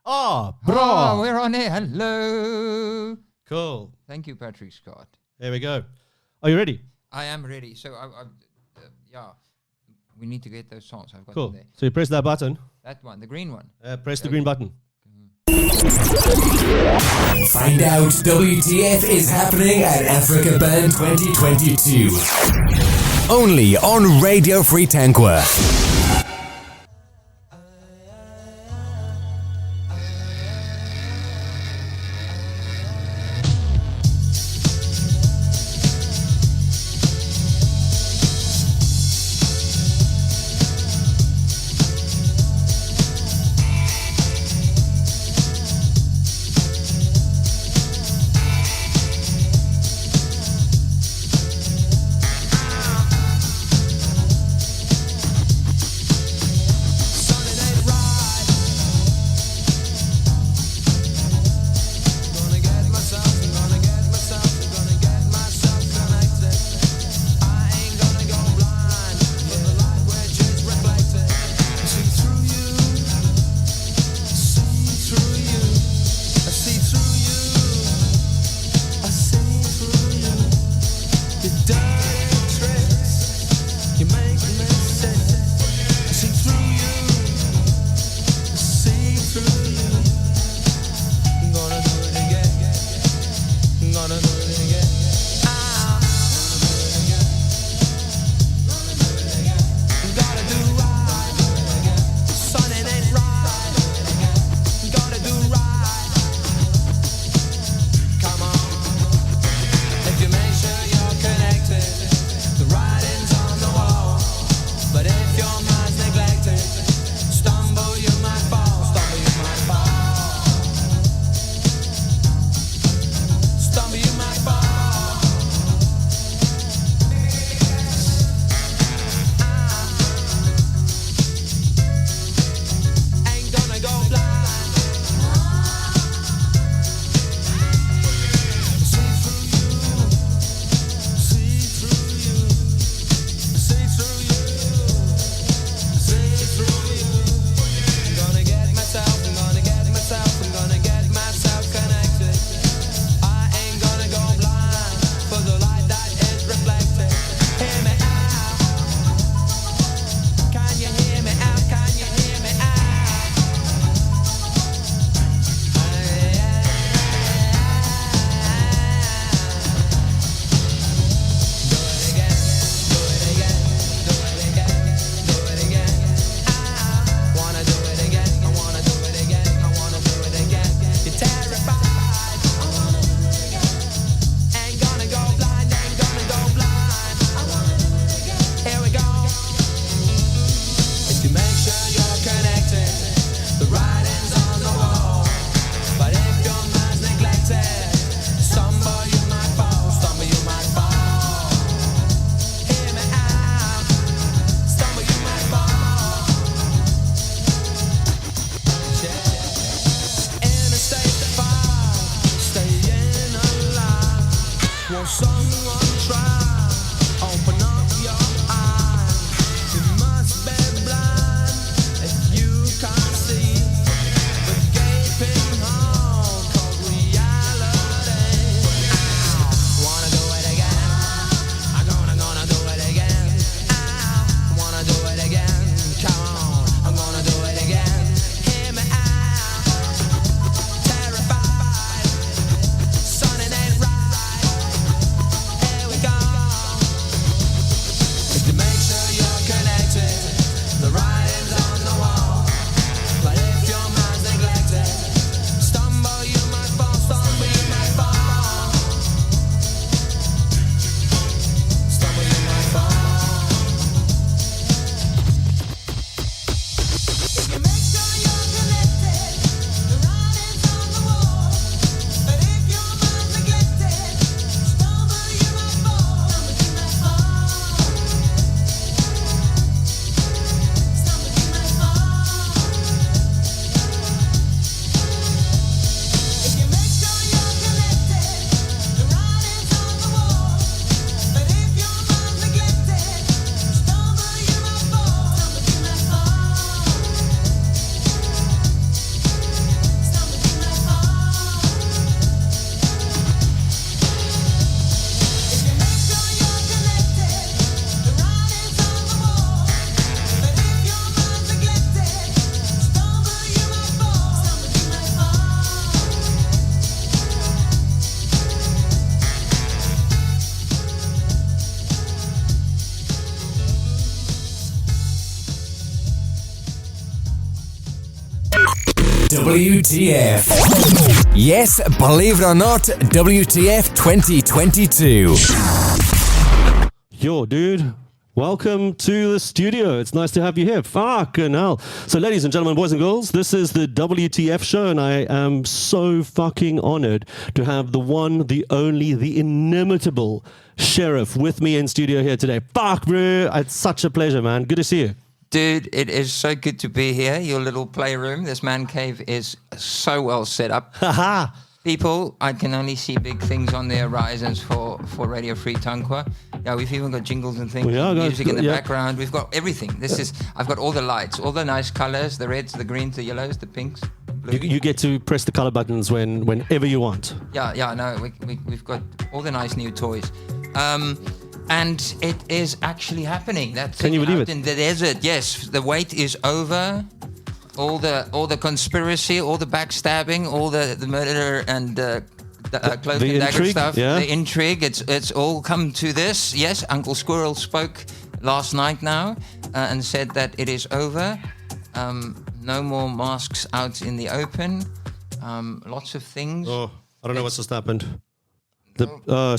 Bra. We're on air. Hello. Cool. Thank you, Patrick Scott. There we go. Are you ready? I am ready. So, we need to get those songs. I've got Cool. them there. So you press that button. That one, the green one. Press the green button. Find out WTF is happening at AfrikaBurn 2022. Only on Radio Free Tankwa. WTF. Yes, believe it or not, WTF 2022. Yo, dude. Welcome to the studio. It's nice to have you here. Fucking hell. So, ladies and gentlemen, boys and girls, this is the WTF show, and I am so fucking honored to have the one, the only, the inimitable Sheriff with me in studio here today. Fuck, bro. It's such a pleasure, man. Good to see you. Dude, it is so good to be here. Your little playroom, this man cave is so well set up. Haha. People, I can only see big things on the horizons for Radio Free Tankwa. Yeah, we've even got jingles and things, music in the background. We've got everything. I've got all the lights, all the nice colors, the reds, the greens, the yellows, the pinks. You get to press the color buttons whenever you want. We've got all the nice new toys. And it is actually happening. Can you believe it? In the desert, yes. The wait is over. All the conspiracy, all the backstabbing, all the murder and cloak and dagger stuff. Yeah. The intrigue. It's all come to this. Yes, Uncle Squirrel spoke last night now and said that it is over. No more masks out in the open. Lots of things. Oh, I don't know what's just happened.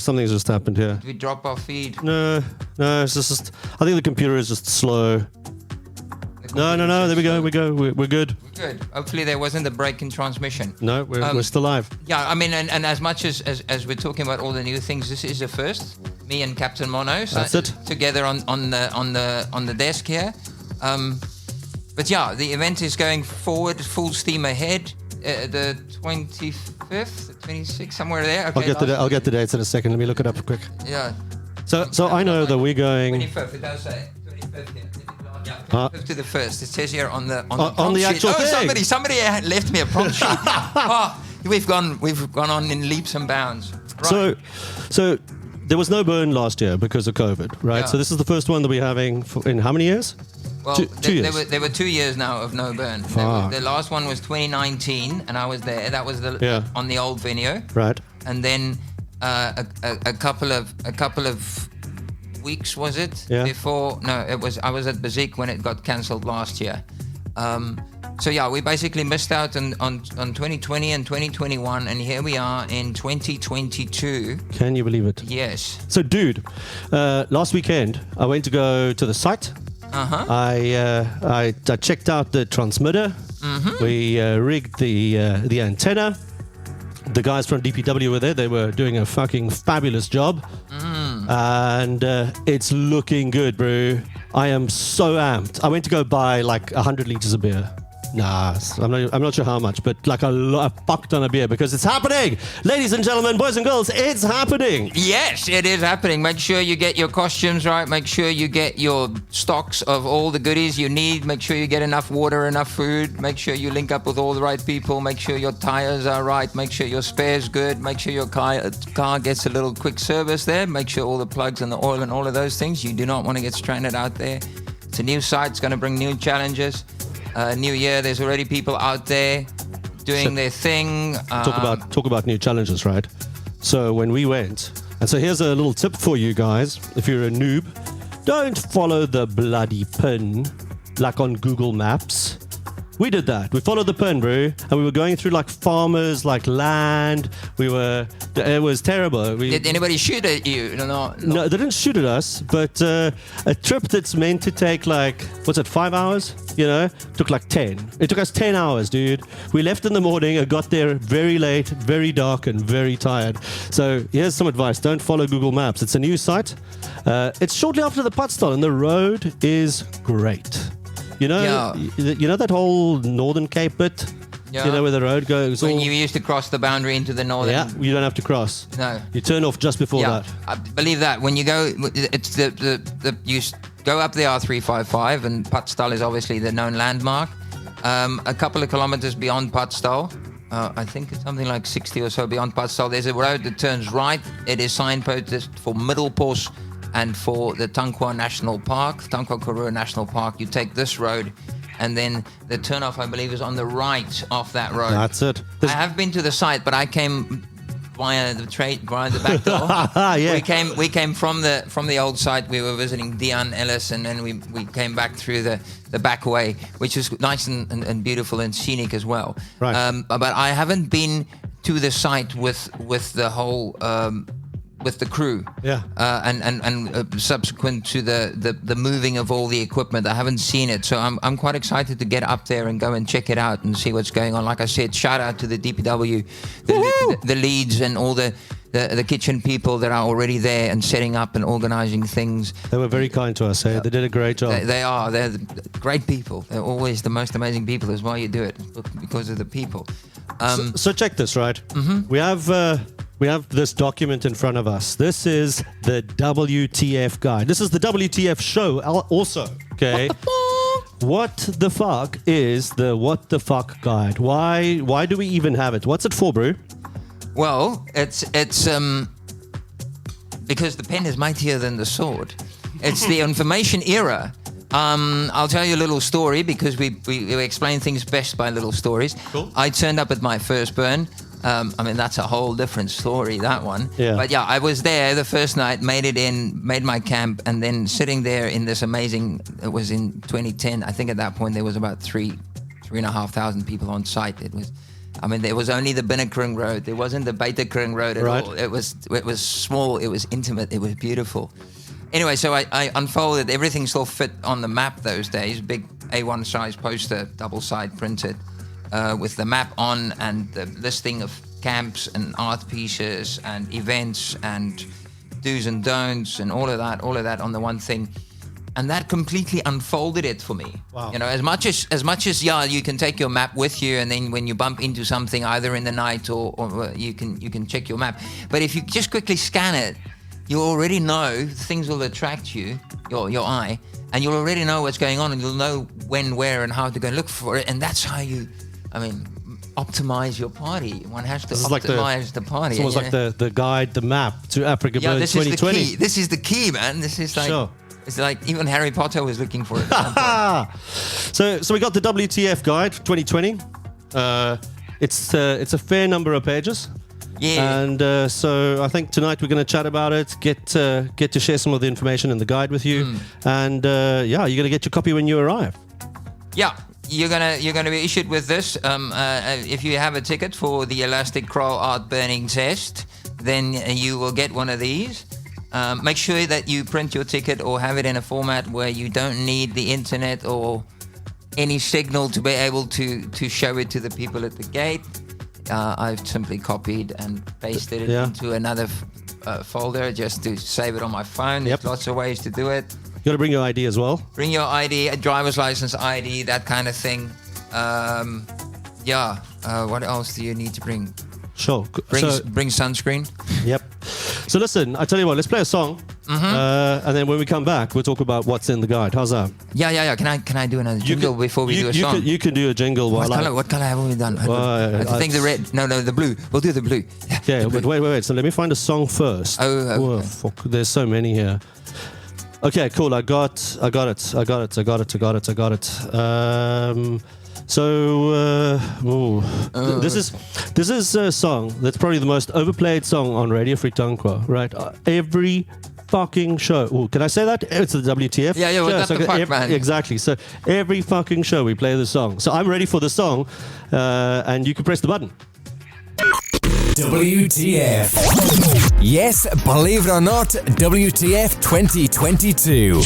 Something's just happened here. Did we drop our feed? No, it's just. I think the computer is just slow. No. There we go. We're good. We're good. Hopefully there wasn't a break in transmission. No, we're still live. Yeah, I mean, and as much as we're talking about all the new things, this is a first. Me and Captain Mono, together on the desk here. But yeah, the event is going forward, full steam ahead. The 25th, the 26th, somewhere there. Okay, I'll get the dates in a second. Let me look it up quick. Yeah. So I know that we're going 25th. It does say 25th here. Yeah, 25th to the 1st. It says here on the actual thing. Somebody left me a prompt sheet. We've gone on in leaps and bounds. Right. So there was no burn last year because of COVID, right? Yeah. So this is the first one that we're having in how many years? Well, two years. There were 2 years now of no burn. The last one was 2019, and I was there. That was on the old venue. Right. And then a couple of weeks, was it? Yeah. Before? No, it was. I was at Bazik when it got cancelled last year. So yeah, we basically missed out on 2020 and 2021, and here we are in 2022. Can you believe it? Yes. So, dude, last weekend I went to go to the site. I checked out the transmitter. Mm-hmm. We rigged the antenna. The guys from DPW were there. They were doing a fucking fabulous job. And it's looking good, bro. I am so amped. I went to go buy like 100 liters of beer. Nah, I'm not sure how much, but like a fuck ton of beer because it's happening. Ladies and gentlemen, boys and girls, it's happening. Yes, it is happening. Make sure you get your costumes right. Make sure you get your stocks of all the goodies you need. Make sure you get enough water, enough food. Make sure you link up with all the right people. Make sure your tires are right. Make sure your spare's good. Make sure your car gets a little quick service there. Make sure all the plugs and the oil and all of those things. You do not want to get stranded out there. It's a new site. It's going to bring new challenges. New year, there's already people out there doing their thing. Talk about new challenges, right? So when we went, and so here's a little tip for you guys. If you're a noob, don't follow the bloody pin like on Google Maps. We did that. We followed the pin, bro, and we were going through like farmers, like land. It was terrible. Did anybody shoot at you? No, they didn't shoot at us, but a trip that's meant to take like, 5 hours? Took like 10. It took us 10 hours, dude. We left in the morning and got there very late, very dark, and very tired. So here's some advice. Don't follow Google Maps. It's a new site. It's shortly after the Padstal, and the road is great. You know that whole Northern Cape bit? Yeah. Where the road goes. When you used to cross the boundary into the northern. Yeah, you don't have to cross. No. You turn off just before that. I believe that. When you go, it's you go up the R355, and Padstal is obviously the known landmark. A couple of kilometers beyond Padstal, I think it's something like 60 or so beyond Padstal, there's a road that turns right. It is signposted for Middelpos and for the Tankwa National Park, Tankwa Karoo National Park. You take this road, and then the turnoff, I believe, is on the right off that road. That's it. I have been to the site, but I came via the back door. Yeah. We came from the old site. We were visiting Dion Ellis, and then we came back through the back way, which was nice and beautiful and scenic as well. Right. But I haven't been to the site with the whole with the crew. Yeah. And subsequent to the moving of all the equipment, I haven't seen it, so I'm quite excited to get up there and go and check it out and see what's going on. Like I said, shout out to the DPW, the leads, and all the kitchen people that are already there and setting up and organizing things. They were very kind to us. They did a great job. They're great people. They're always the most amazing people. That's why you do it, because of the people. So check this, right? Mm-hmm. We have this document in front of us. This is the WTF guide. This is the WTF show also, okay? What the fuck is the what the fuck guide? Why do we even have it? What's it for, bro? Well, it's because the pen is mightier than the sword. It's the information era. I'll tell you a little story, because we explain things best by little stories. Cool. I turned up at my first burn. I mean, that's a whole different story, that one. Yeah. But yeah, I was there the first night, made my camp, and then sitting there in this amazing, it was in 2010. I think at that point there was about 3,500 people on site. There was only the Binnekring Road. There wasn't the Buitekring Road at all. It was small, it was intimate, it was beautiful. Anyway, so I unfolded, everything still fit on the map those days, big A1 size poster, double side printed, with the map on and the listing of camps and art pieces and events and do's and don'ts and all of that on the one thing. And that completely unfolded it for me. Wow. You know, as much as yeah, you can take your map with you, and then when you bump into something either in the night or you can check your map. But if you just quickly scan it, you already know things will attract you, your eye, and you'll already know what's going on, and you'll know when, where, and how to go and look for it. And that's how you, optimize your party. One has to optimize the party. It's almost like the guide, the map to AfrikaBurn 2020. Yeah, this is the key. This is the key, man. This is like... Sure. It's like even Harry Potter was looking for it. So we got the WTF guide 2020. It's a fair number of pages. Yeah. And so I think tonight we're going to chat about it, get to share some of the information in the guide with you, and you're going to get your copy when you arrive. Yeah. You're gonna be issued with this. If you have a ticket for the Elastic Kraal-Art burning test, then you will get one of these. Make sure that you print your ticket or have it in a format where you don't need the internet or any signal to be able to show it to the people at the gate. I've simply copied and pasted it into another folder just to save it on my phone. There's lots of ways to do it. You got to bring your ID as well. Bring your ID, a driver's license ID, that kind of thing. What else do you need to bring? Sure. Bring sunscreen. Yep. So listen, I tell you what, let's play a song, and then when we come back, we'll talk about what's in the guide. How's that? Yeah. Can I do another jingle before we do a song? You can do a jingle. What color have we done? I think the red. No, the blue. We'll do the blue. Yeah, but wait. So let me find a song first. Oh, fuck. There's so many here. Okay, cool. I got it. This is a song that's probably the most overplayed song on Radio Free Tankwa, right? Every fucking show. Ooh, can I say that? It's the WTF. Yeah. What the fuck, man? Exactly. So every fucking show we play this song. So I'm ready for the song, and you can press the button. WTF. Yes, believe it or not, WTF 2022.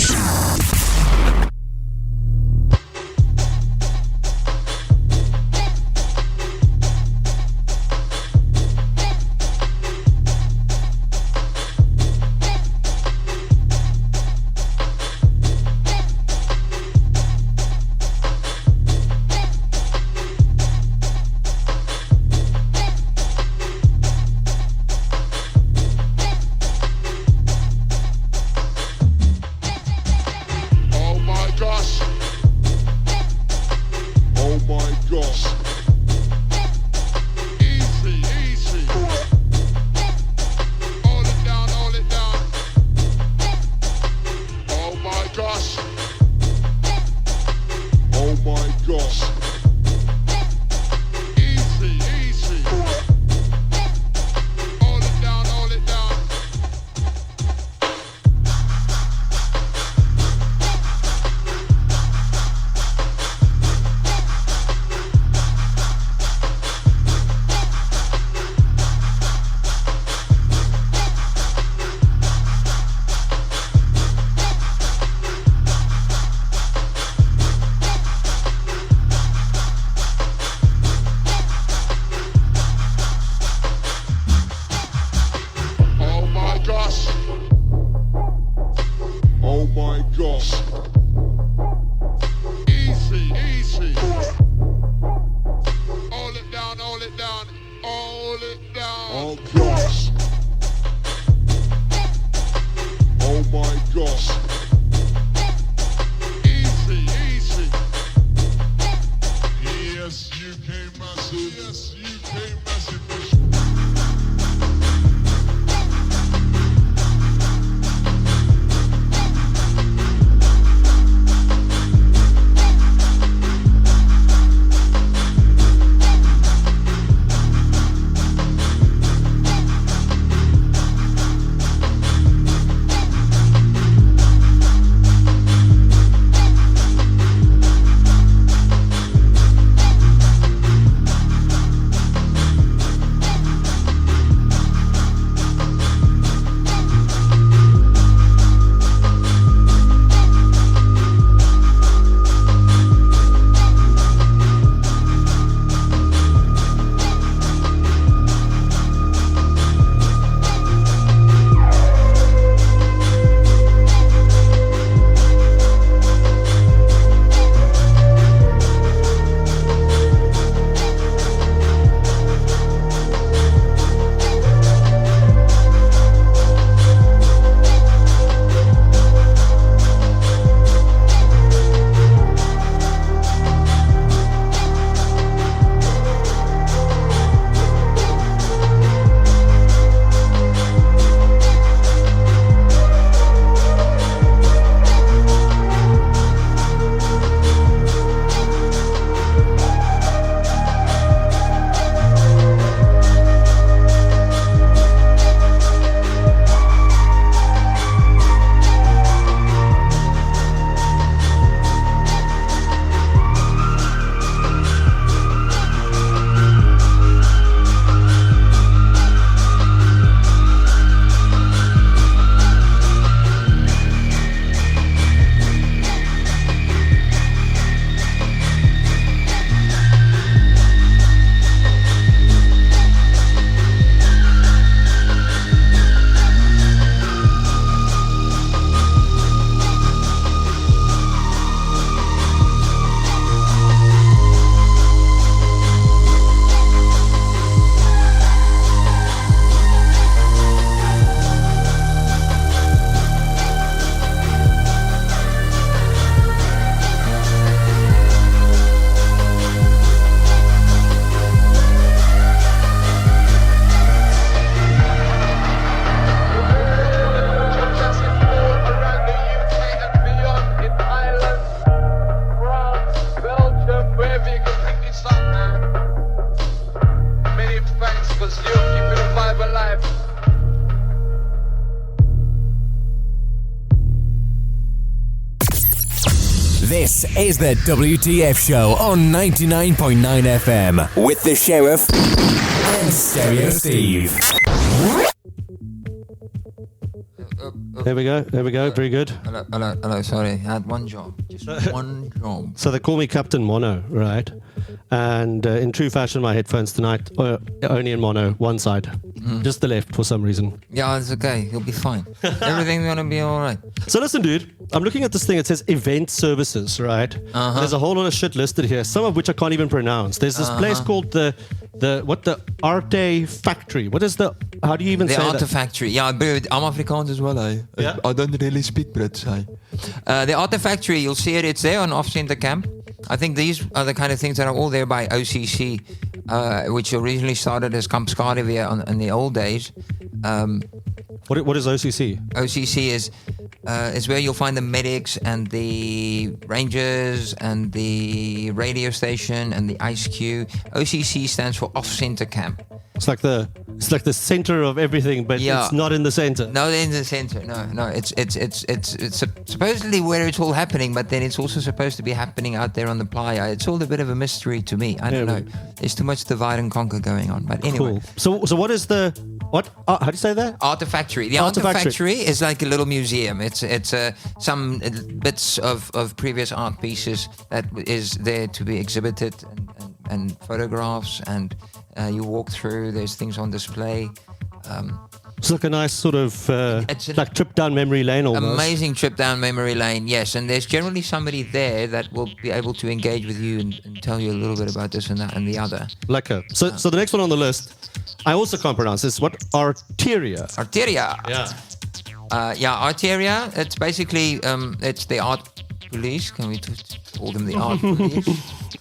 down, hold it down. Oh gosh. Oh my gosh. Easy, easy. Yes, UK massive. Yes, UK massive. This is the WTF show on 99.9 FM with the Sheriff and Stereo Steve. There we go. Very good. Hello. Sorry, I had one job. Just one job. So they call me Captain Mono, right? And in true fashion, my headphones tonight are only in mono, one side. Just the left for some reason. Yeah, it's okay. You'll be fine. Everything's going to be all right. So listen, dude. I'm looking at this thing. It says event services, right? There's a whole lot of shit listed here, some of which I can't even pronounce. There's this place called the Arte Factory. What is the... How do you even say that? The Arte Factory. Yeah, but I'm Afrikaans as well, eh? Yeah? I don't really speak Brits, eh? The Arte Factory, you'll see it. It's there on Off-Center Camp. I think these are the kind of things that are all there by OCC, which originally started as Kamp Skaduwee in the old days. What is OCC? OCC is where you'll find the medics and the rangers and the radio station and the ice queue. OCC stands for Off-Center Camp. It's like the center of everything, but it's not in the center. No, in the center. No. It's supposedly where it's all happening, but then it's also supposed to be happening out there on the playa. It's all a bit of a mystery to me. I don't know. There's too much divide and conquer going on. But anyway. Cool. So what is the what? How do you say that? Arte Factory. The Arte Factory is like a little museum. It's some bits of previous art pieces that is there to be exhibited and photographs and. You walk through, there's things on display. It's like a nice sort of It's an like trip down memory lane almost. amazing trip down memory lane, yes. And there's generally somebody there that will be able to engage with you and tell you a little bit about this and that and the other. Lekker. So the next one on the list, I also can't pronounce this. What? Arteria. Arteria. Yeah. Arteria. It's basically it's the art police. Can we call them the art police?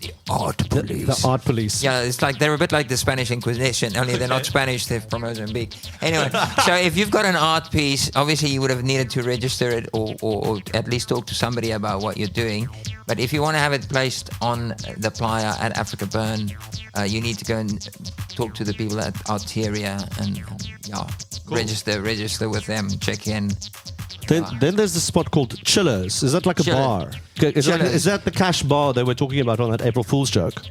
The art police. The art police. Yeah, it's like they're a bit like the Spanish Inquisition, only they're not Spanish, they're from Mozambique. Anyway, so if you've got an art piece, obviously you would have needed to register it or at least talk to somebody about what you're doing. But if you want to have it placed on the playa at AfrikaBurn, you need to go and talk to the people at Arteria and register with them, check in. Then there's this spot called Chillers. Is that like a Chillers. bar? Is that the cash bar they were talking about on that April Fool's joke?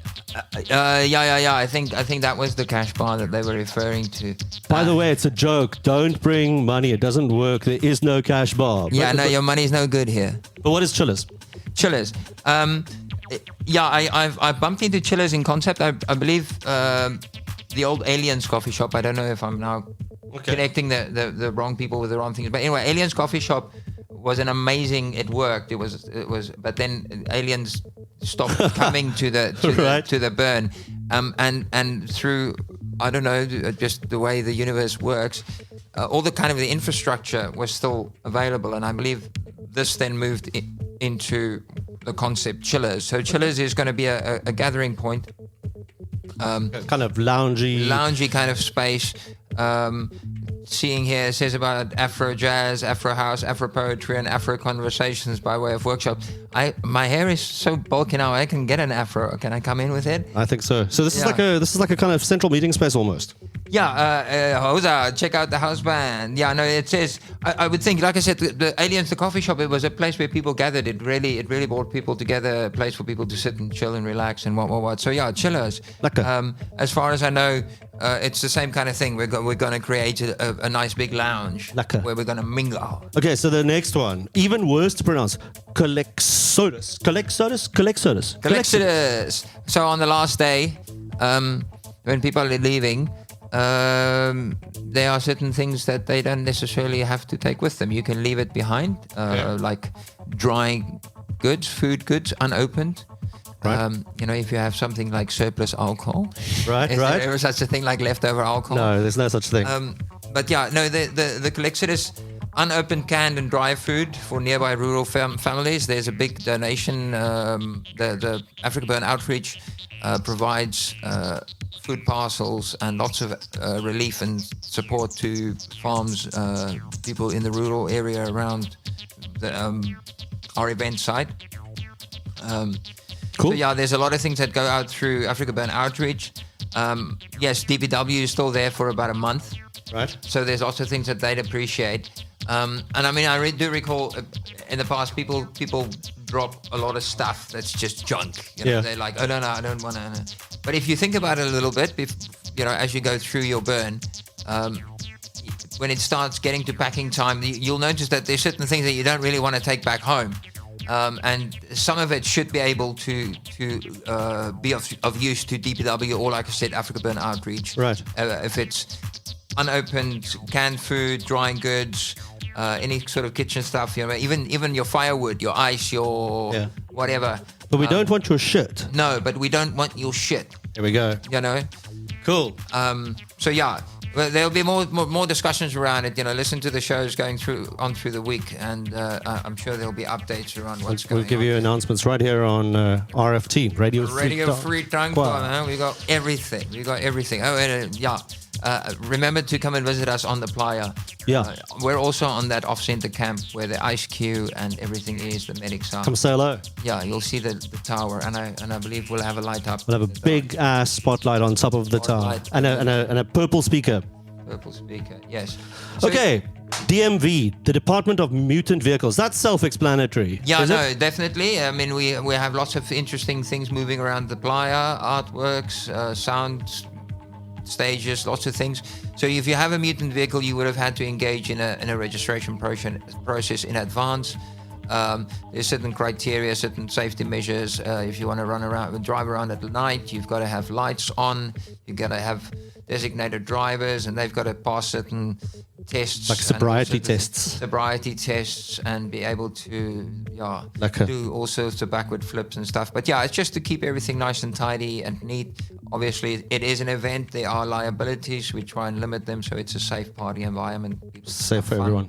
Yeah. I think that was the cash bar that they were referring to. By the way, it's a joke. Don't bring money. It doesn't work. There is no cash bar. Your money's no good here. But what is Chillers? Chillers. I've bumped into Chillers in concept. I believe the old Aliens coffee shop. I don't know if I'm now connecting the wrong people with the wrong things. But anyway, Aliens coffee shop was an amazing. It worked. It was. But then Aliens stopped coming to the burn. And through I don't know, just the way the universe works, all the kind of the infrastructure was still available, and I believe this then moved into the concept Chillers. So Chillers is going to be a gathering point. Kind of loungy kind of space. Seeing here, it says about Afro jazz, Afro house, Afro poetry, and Afro conversations by way of workshop. My hair is so bulky now, I can get an Afro. Can I come in with it? I think so. So this is like a kind of central meeting space almost. Yeah, Hosa, check out the house band. Yeah, no, it says, I would think, like I said, the Aliens, the coffee shop, it was a place where people gathered. It really brought people together, a place for people to sit and chill and relax and what. So yeah, Chillers. As far as I know, it's the same kind of thing. We're going to create a nice big lounge where we're going to mingle. Okay, so the next one, even worse to pronounce, Colexodus. So on the last day, when people are leaving, there are certain things that they don't necessarily have to take with them. You can leave it behind, like dry goods, food goods, unopened. Right. If you have something like surplus alcohol. Right. Is there ever such a thing like leftover alcohol? No, there's no such thing. But yeah, no, the collection is unopened, canned and dry food for nearby rural families. There's a big donation. The AfrikaBurn Outreach provides food parcels and lots of relief and support to farms, people in the rural area around our event site. Cool. So yeah, there's a lot of things that go out through AfrikaBurn Outreach. Yes, DPW is still there for about a month. Right. So there's also things that they'd appreciate. And I mean, I do recall in the past, people drop a lot of stuff that's just junk. They're like, oh, no, I don't want to. But if you think about it a little bit, as you go through your burn, when it starts getting to packing time, you'll notice that there's certain things that you don't really want to take back home. And some of it should be able to be of use to DPW or, like I said, AfrikaBurn Outreach. Right. If it's unopened canned food, drying goods, any sort of kitchen stuff, even your firewood, your ice, your whatever. But we don't want your shit. No, but we don't want your shit. Here we go. Cool. So yeah. Well, there'll be more discussions around it. Listen to the shows going through the week, and I'm sure there'll be updates around what's going on. We'll give you announcements right here on RFT, Radio Free Tankwa. We got everything. Oh, and remember to come and visit us on the playa. Yeah. We're also on that off-center camp where the ice queue and everything is, the medics are. Come say hello. Yeah, you'll see the tower, and I believe we'll have a light up. We'll have a big ass spotlight on top of the tower, and a purple speaker. Purple speaker, yes. So okay, DMV, the Department of Mutant Vehicles. That's self-explanatory. Yeah, no, definitely. I mean, we have lots of interesting things moving around the playa, artworks, sound stages, lots of things. So if you have a mutant vehicle, you would have had to engage in a registration process in advance. There's certain criteria, certain safety measures. If you want to drive around at night, you've got to have lights on. You've got to have designated drivers, and they've got to pass certain tests, Like and sobriety also tests. sobriety tests, and be able to Lekker. do all sorts of backward flips and stuff. But yeah, it's just to keep everything nice and tidy and neat. Obviously, it is an event. There are liabilities. We try and limit them so it's a safe party environment. People can Safe have for fun everyone.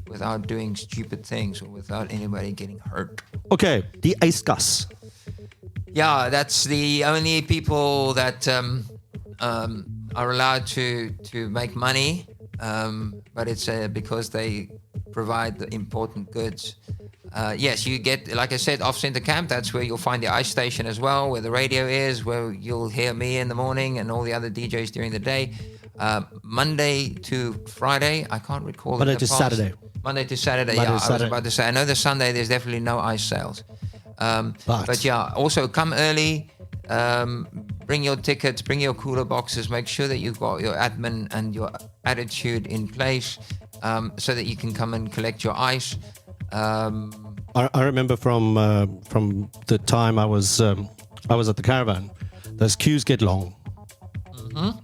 without doing stupid things or without anybody getting hurt. Okay, die yskas. Yeah, that's the only people that are allowed to make money, but it's because they provide the important goods. Yes, you get, like I said, off-center camp. That's where you'll find the ice station as well, where the radio is, where you'll hear me in the morning and all the other DJs during the day. Monday to Friday, I can't recall. Monday to Saturday. Monday to Saturday, Monday yeah. to I was Saturday. about to say, I know the Sunday there's definitely no ice sales. But- But yeah, also come early, bring your tickets, bring your cooler boxes, make sure that you've got your admin and your attitude in place, so that you can come and collect your ice. I remember from the time I was at the caravan, those queues get long.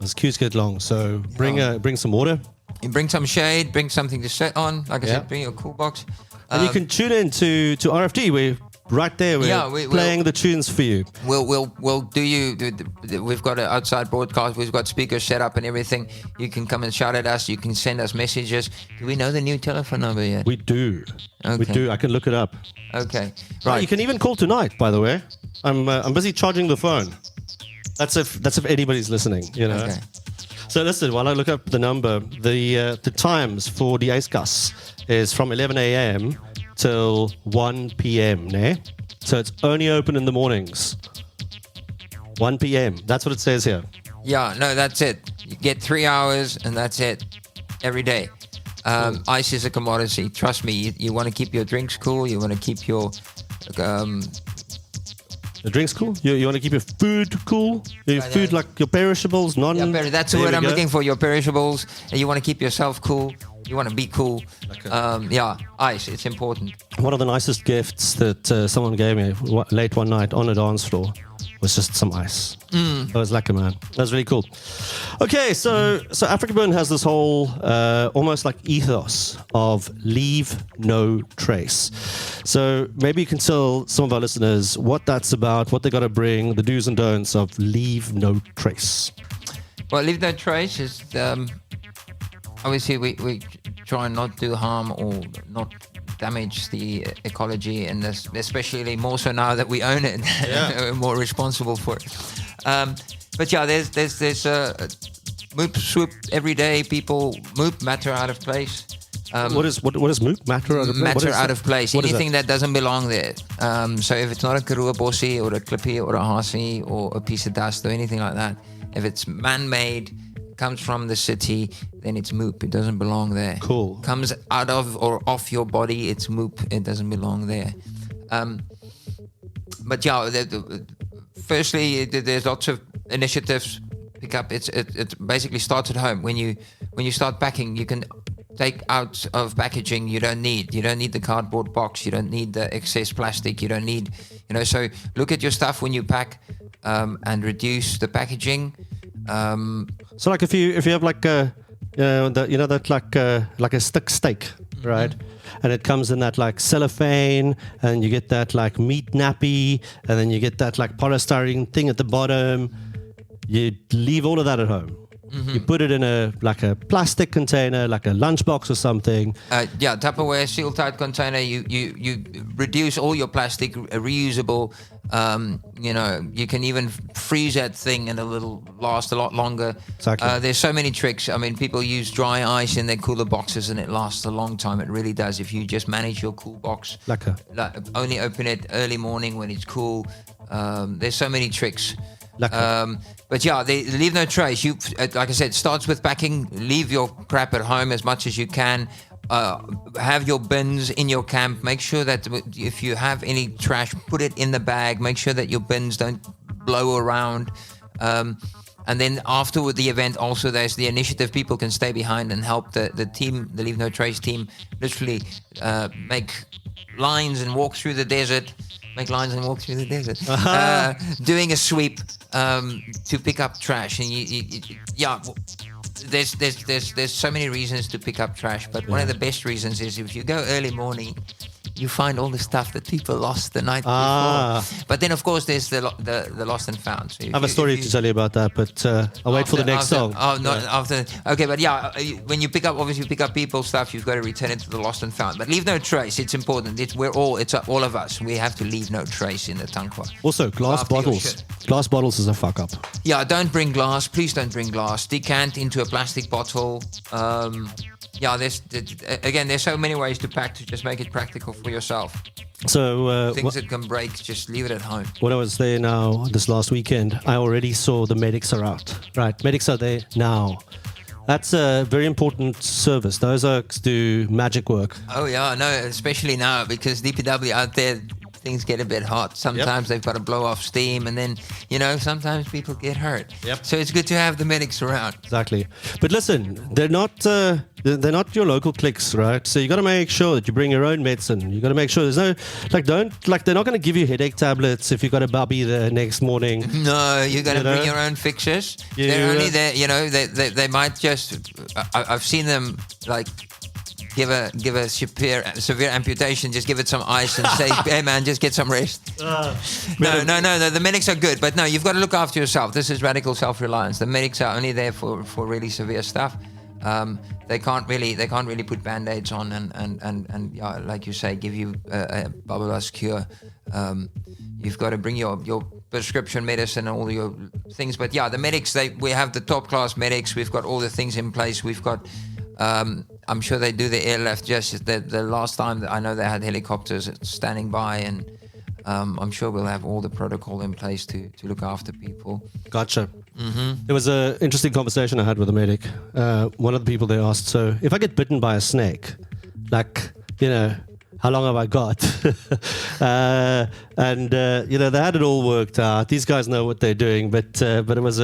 Those queues get long. So bring some water. You bring some shade, bring something to sit on. Like I Yeah. said, bring your cool box. And you can tune in to RFD. We're right there. We're we'll- playing the tunes for you. We'll do you. We've got an outside broadcast. We've got speakers set up and everything. You can come and shout at us. You can send us messages. Do we know the new telephone number yet? We do. We Okay. do. I can look it up. Okay. Right. You can even call tonight, by the way. I'm busy charging the phone. That's if anybody's listening, you know. Okay. So listen, while I look up the number, the times for the yskas is from 11 a.m. till 1 p.m. Ne? So it's only open in the mornings. 1 p.m. That's what it says here. Yeah, no, that's it. You get 3 hours and that's it every day. Ice is a commodity. Trust me, you want to keep your drinks cool. You want to keep your... The drink's cool. You want to keep your food cool. Your food, like your perishables, non. Yeah, that's the There word we I'm go. looking for, your perishables. And you want to keep yourself cool. You want to be cool. Yeah, ice, it's important. One of the nicest gifts that someone gave me late one night on a dance floor was just some ice. That was lekker, man. That was really cool. Okay, so AfrikaBurn has this whole almost like ethos of leave no trace. So maybe you can tell some of our listeners what that's about, what they got to bring, the do's and don'ts of leave no trace. Well, leave no trace is... obviously, we try and not do harm or not damage the ecology, and especially more so now that we own it, we're more responsible for it. But yeah, there's moop swoop every day. People moop matter out of place. What is moop? Matter out of place? What Matter is out that? of place. What is Anything that? that doesn't belong there. So if it's not a karua bossie or a clippy or a hassy or a piece of dust or anything like that, if it's man-made, comes from the city, then it's moop. It doesn't belong there. Cool. Comes out of or off your body, it's moop. It doesn't belong there. But yeah, firstly, there's lots of initiatives. Pick up. It basically starts at home. When you start packing, you can take out of packaging you don't need. You don't need the cardboard box. You don't need the excess plastic. You don't need, So look at your stuff when you pack, and reduce the packaging. So like if you have like like a stick steak, right? And it comes in that like cellophane, and you get that like meat nappy, and then you get that like polystyrene thing at the bottom. You leave all of that at home. You put it in a plastic container, like a lunchbox or something. Tupperware, seal tight container. You reduce all your plastic, reusable. You can even freeze that thing and it'll last a lot longer. Exactly. There's so many tricks. I mean, people use dry ice in their cooler boxes and it lasts a long time. It really does. If you just manage your cool box, Lekker. only open it early morning when it's cool. There's so many tricks. But yeah, they leave no trace. You, like I said, starts with packing. Leave your crap at home as much as you can. Have your bins in your camp. Make sure that if you have any trash, put it in the bag. Make sure that your bins don't blow around. And then after the event, also there's the initiative. People can stay behind and help the team, the Leave No Trace team, literally make lines and walk through the desert. Doing a sweep to pick up trash. And there's so many reasons to pick up trash, but one of the best reasons is if you go early morning, you find all the stuff that people lost the night before. But then, of course, there's the lost and found. So I have a story to tell you about that, but I'll wait for the next song. Oh, not after. Okay, but yeah, when you pick up people's stuff, you've got to return it to the lost and found. But leave no trace. It's important. It's all of us. We have to leave no trace in the Tankwa. Also, glass After your bottles. shit. Glass bottles is a fuck up. Yeah, don't bring glass. Please don't bring glass. Decant into a plastic bottle. There's so many ways to pack to just make it practical for yourself. So Things that can break, just leave it at home. when I was there now this last weekend, I already saw the medics are out. Right, medics are there now. That's a very important service. Those oaks do magic work. Oh yeah, no, especially now because DPW out there, things get a bit hot. Sometimes they've got to blow off steam, and then sometimes people get hurt. Yep. So it's good to have the medics around. Exactly. But listen, they're not your local cliques, right? So you got to make sure that you bring your own medicine. You got to make sure there's no they're not going to give you headache tablets if you got a bubby the next morning. No, you got to bring your own fixtures. Yeah. They're only there, they might just. I've seen them like. Give a severe amputation. Just give it some ice and say, "Hey man, just get some rest." No. The medics are good, but no, you've got to look after yourself. This is radical self-reliance. The medics are only there for really severe stuff. They can't really put band-aids on and yeah, like you say, give you a bubble cure. You've got to bring your prescription medicine and all your things. But yeah, the medics, we have the top class medics. We've got all the things in place. We've got. I'm sure they do the airlift. Just the last time that I know they had helicopters standing by, and I'm sure we'll have all the protocol in place to look after people. Gotcha. There was an interesting conversation I had with a medic. One of the people they asked, so if I get bitten by a snake, how long have I got? They had it all worked out. These guys know what they're doing, but it was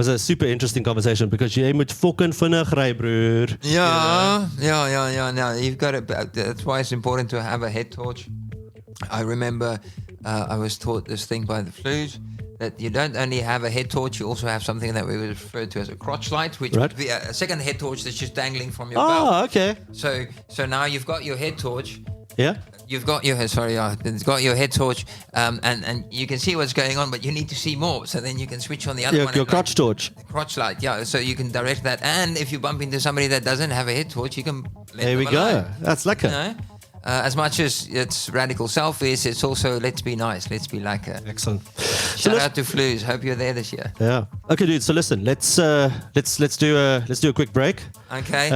a super interesting conversation because jy moet fucking vinnig ry, broer. Yeah. Now you've got it. That's why it's important to have a head torch. I remember I was taught this thing by the flus that you don't only have a head torch, you also have something that we would refer to as a crotch light, which would be a second head torch that's just dangling from your belt. Oh, okay. So now you've got your head torch. Yeah. You've got it's got your head torch, and you can see what's going on, but you need to see more. So then you can switch on the other one. Your crotch torch. Crotch light, yeah. So you can direct that, and if you bump into somebody that doesn't have a head torch, you can. There we go. That's lekker. As much as it's radical selfish, it's also let's be nice, let's be lekker. Excellent. Shout out to Flus. Hope you're there this year. Yeah. Okay, dude. So listen, let's do a quick break. Okay.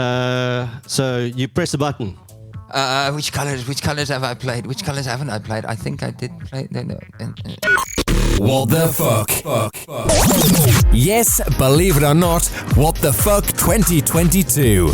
So you press a button. Which colors have I played? Which colors haven't I played? I think I did play. No. What the fuck? Yes, believe it or not, What the Fuck 2022.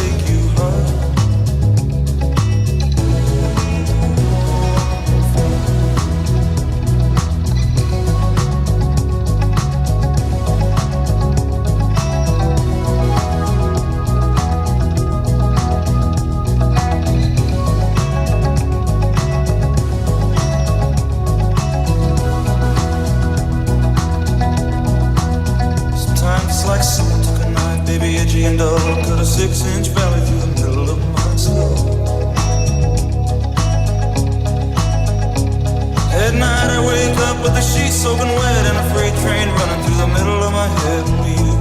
take you home. Like someone took a knife, baby, edgy and dull, cut a 6-inch valley through the middle of my skull. At night I wake up with the sheets soaking wet and a freight train running through the middle of my head. Only you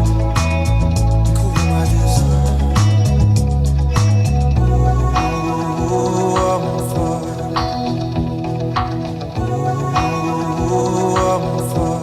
cool my desire. Oh, I'm on fire. Oh, I'm on fire.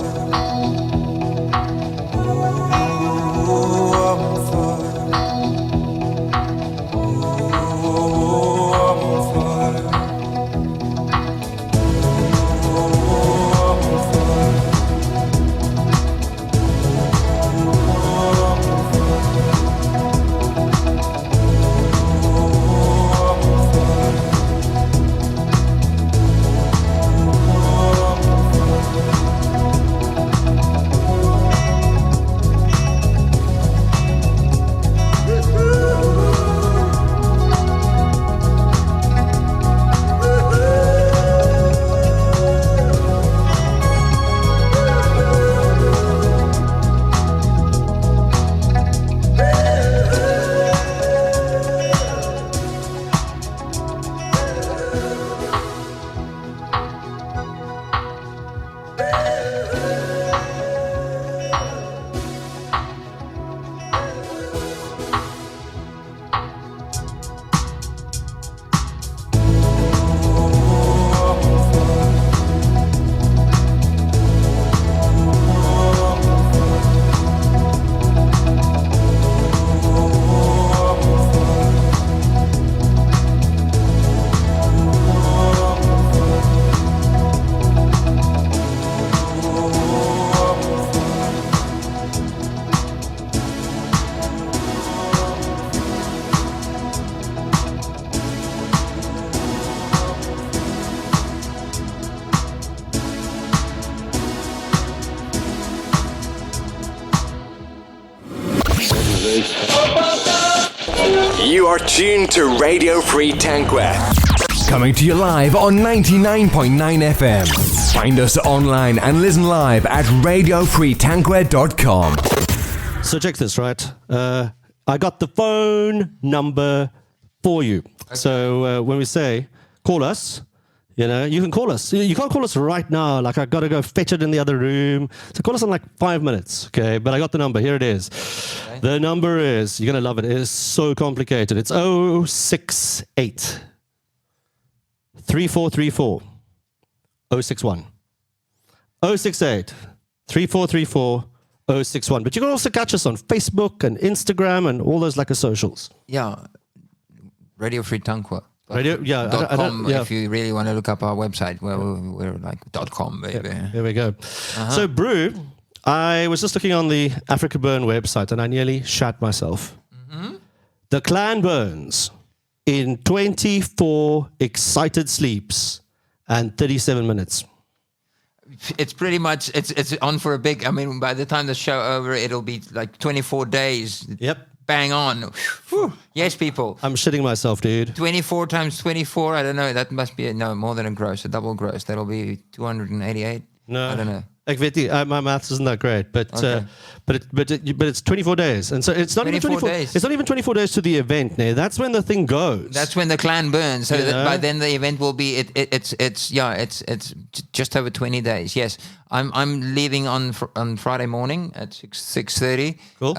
You are tuned to Radio Free Tankwa. Coming to you live on 99.9 FM. Find us online and listen live at radiofreetankwa.com. So check this, right? I got the phone number for you. Okay. So when we say, call us, you know, you can call us. You can't call us right now. Like, I got to go fetch it in the other room. So call us in like 5 minutes, okay? But I got the number. Here it is. Okay. The number is, you're going to love it. It is so complicated. It's 068 3434 061. 068 3434 061. But you can also catch us on Facebook and Instagram and all those like socials. Yeah. Radio Free Tankwa. Radio, yeah. .com, if you really want to look up our website, well, we're like .com, baby. Yeah, here we go. So, Brew, I was just looking on the AfrikaBurn website and I nearly shat myself. Mm-hmm. The clan burns in 24 excited sleeps and 37 minutes. It's pretty much, it's on for a big, I mean, by the time the show over, it'll be like 24 days. Yep. Bang on. Whew. Yes, people. I'm shitting myself, dude. 24 times 24, I don't know. That must be, more than a gross, a double gross. That'll be 288. No. I don't know. Ek weet nie, my maths isn't that great, but okay. but it's 24 days, and so it's not even 24 days. It's not even 24 days to the event. Nee, that's when the thing goes. That's when the clan burns. So that by then the event will be it's just over 20 days. Yes, I'm leaving on Friday morning at 6:30. Cool.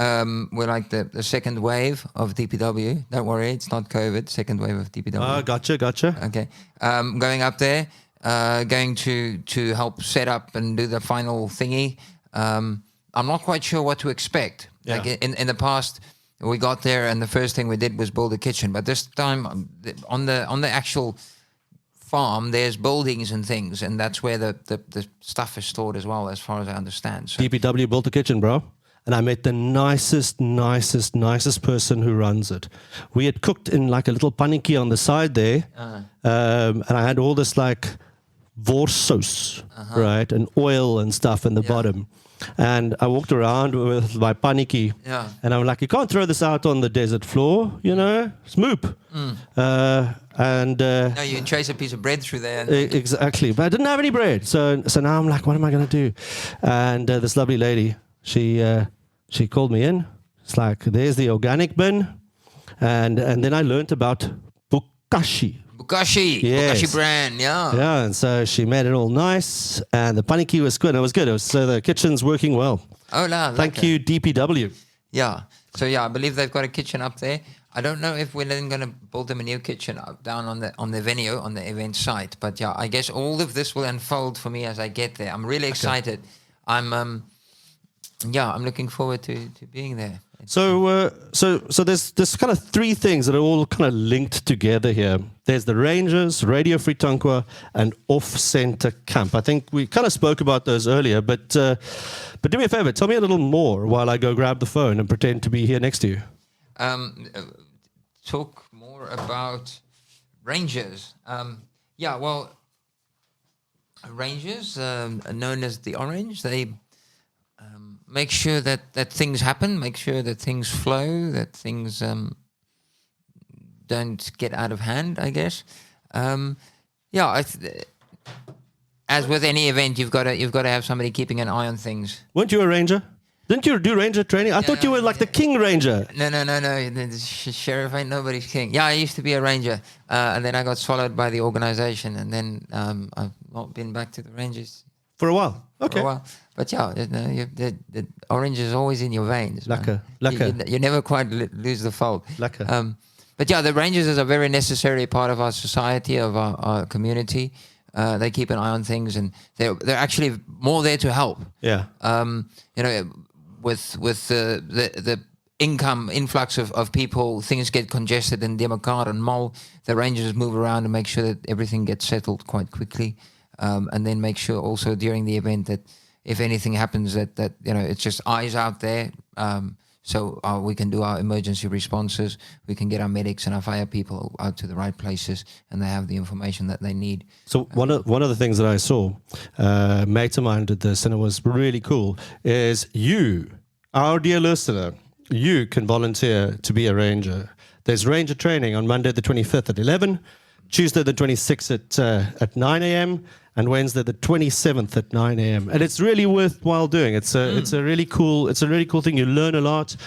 We're like the second wave of DPW. Don't worry, it's not COVID. Second wave of DPW. Ah, gotcha. Okay. Going up there. Going to help set up and do the final thingy. I'm not quite sure what to expect. Yeah. Like in the past, we got there and the first thing we did was build a kitchen. But this time, on the actual farm, there's buildings and things, and that's where the stuff is stored as well, as far as I understand. So DPW built a kitchen, bro. and I met the nicest person who runs it. We had cooked in like a little pannetjie on the side there, and I had all this like worssauce, right, and oil and stuff in the bottom. And I walked around with my pannetjie, and I'm like, you can't throw this out on the desert floor, you know, it's moop. No, you trace a piece of bread through there. Exactly, but I didn't have any bread, so now I'm like, what am I going to do? And this lovely lady, she called me in. It's like, there's the organic bin, and then I learned about bokashi. Bokashi brand, Yeah, and so she made it all nice, and the pannetjie was good. It was good. So the kitchen's working well. Oh, la, Thank you, DPW. Yeah. So I believe they've got a kitchen up there. I don't know if we're then going to build them a new kitchen up down on the venue, on the event site. But I guess all of this will unfold for me as I get there. I'm really excited. I'm looking forward to being there. So there's kind of three things that are all kind of linked together here. There's the Rangers, Radio Free Tankwa, and Off-Center Camp. I think we kind of spoke about those earlier, but do me a favor, tell me a little more while I go grab the phone and pretend to be here next to you. Talk more about Rangers. Rangers, known as the Orange, they make sure that things happen, make sure that things flow, that things don't get out of hand, I guess. As with any event, you've got to have somebody keeping an eye on things. Weren't you a ranger? Didn't you do ranger training? I thought you were like the king ranger. No. The sheriff ain't nobody's king. Yeah, I used to be a ranger, and then I got swallowed by the organization, and then I've not been back to the Rangers. For a while. Okay. For a while. But the orange is always in your veins. Lekker. You never quite lose the fold. Lekker. But the Rangers is a very necessary part of our society, of our community. They keep an eye on things, and they're actually more there to help. Yeah. With the income influx of people, things get congested in Demakar and Mall. The Rangers move around and make sure that everything gets settled quite quickly, and then make sure also during the event that if anything happens that it's just eyes out there. So we can do our emergency responses. We can get our medics and our fire people out to the right places, and they have the information that they need. So one of the things that I saw, mate of mine did this, and it was really cool, is you, our dear listener, you can volunteer to be a ranger. There's ranger training on Monday the 25th at 11, Tuesday the 26th at 9 a.m., and Wednesday the 27th at 9 a.m. And it's really worthwhile doing. It's a really cool thing. You learn a lot.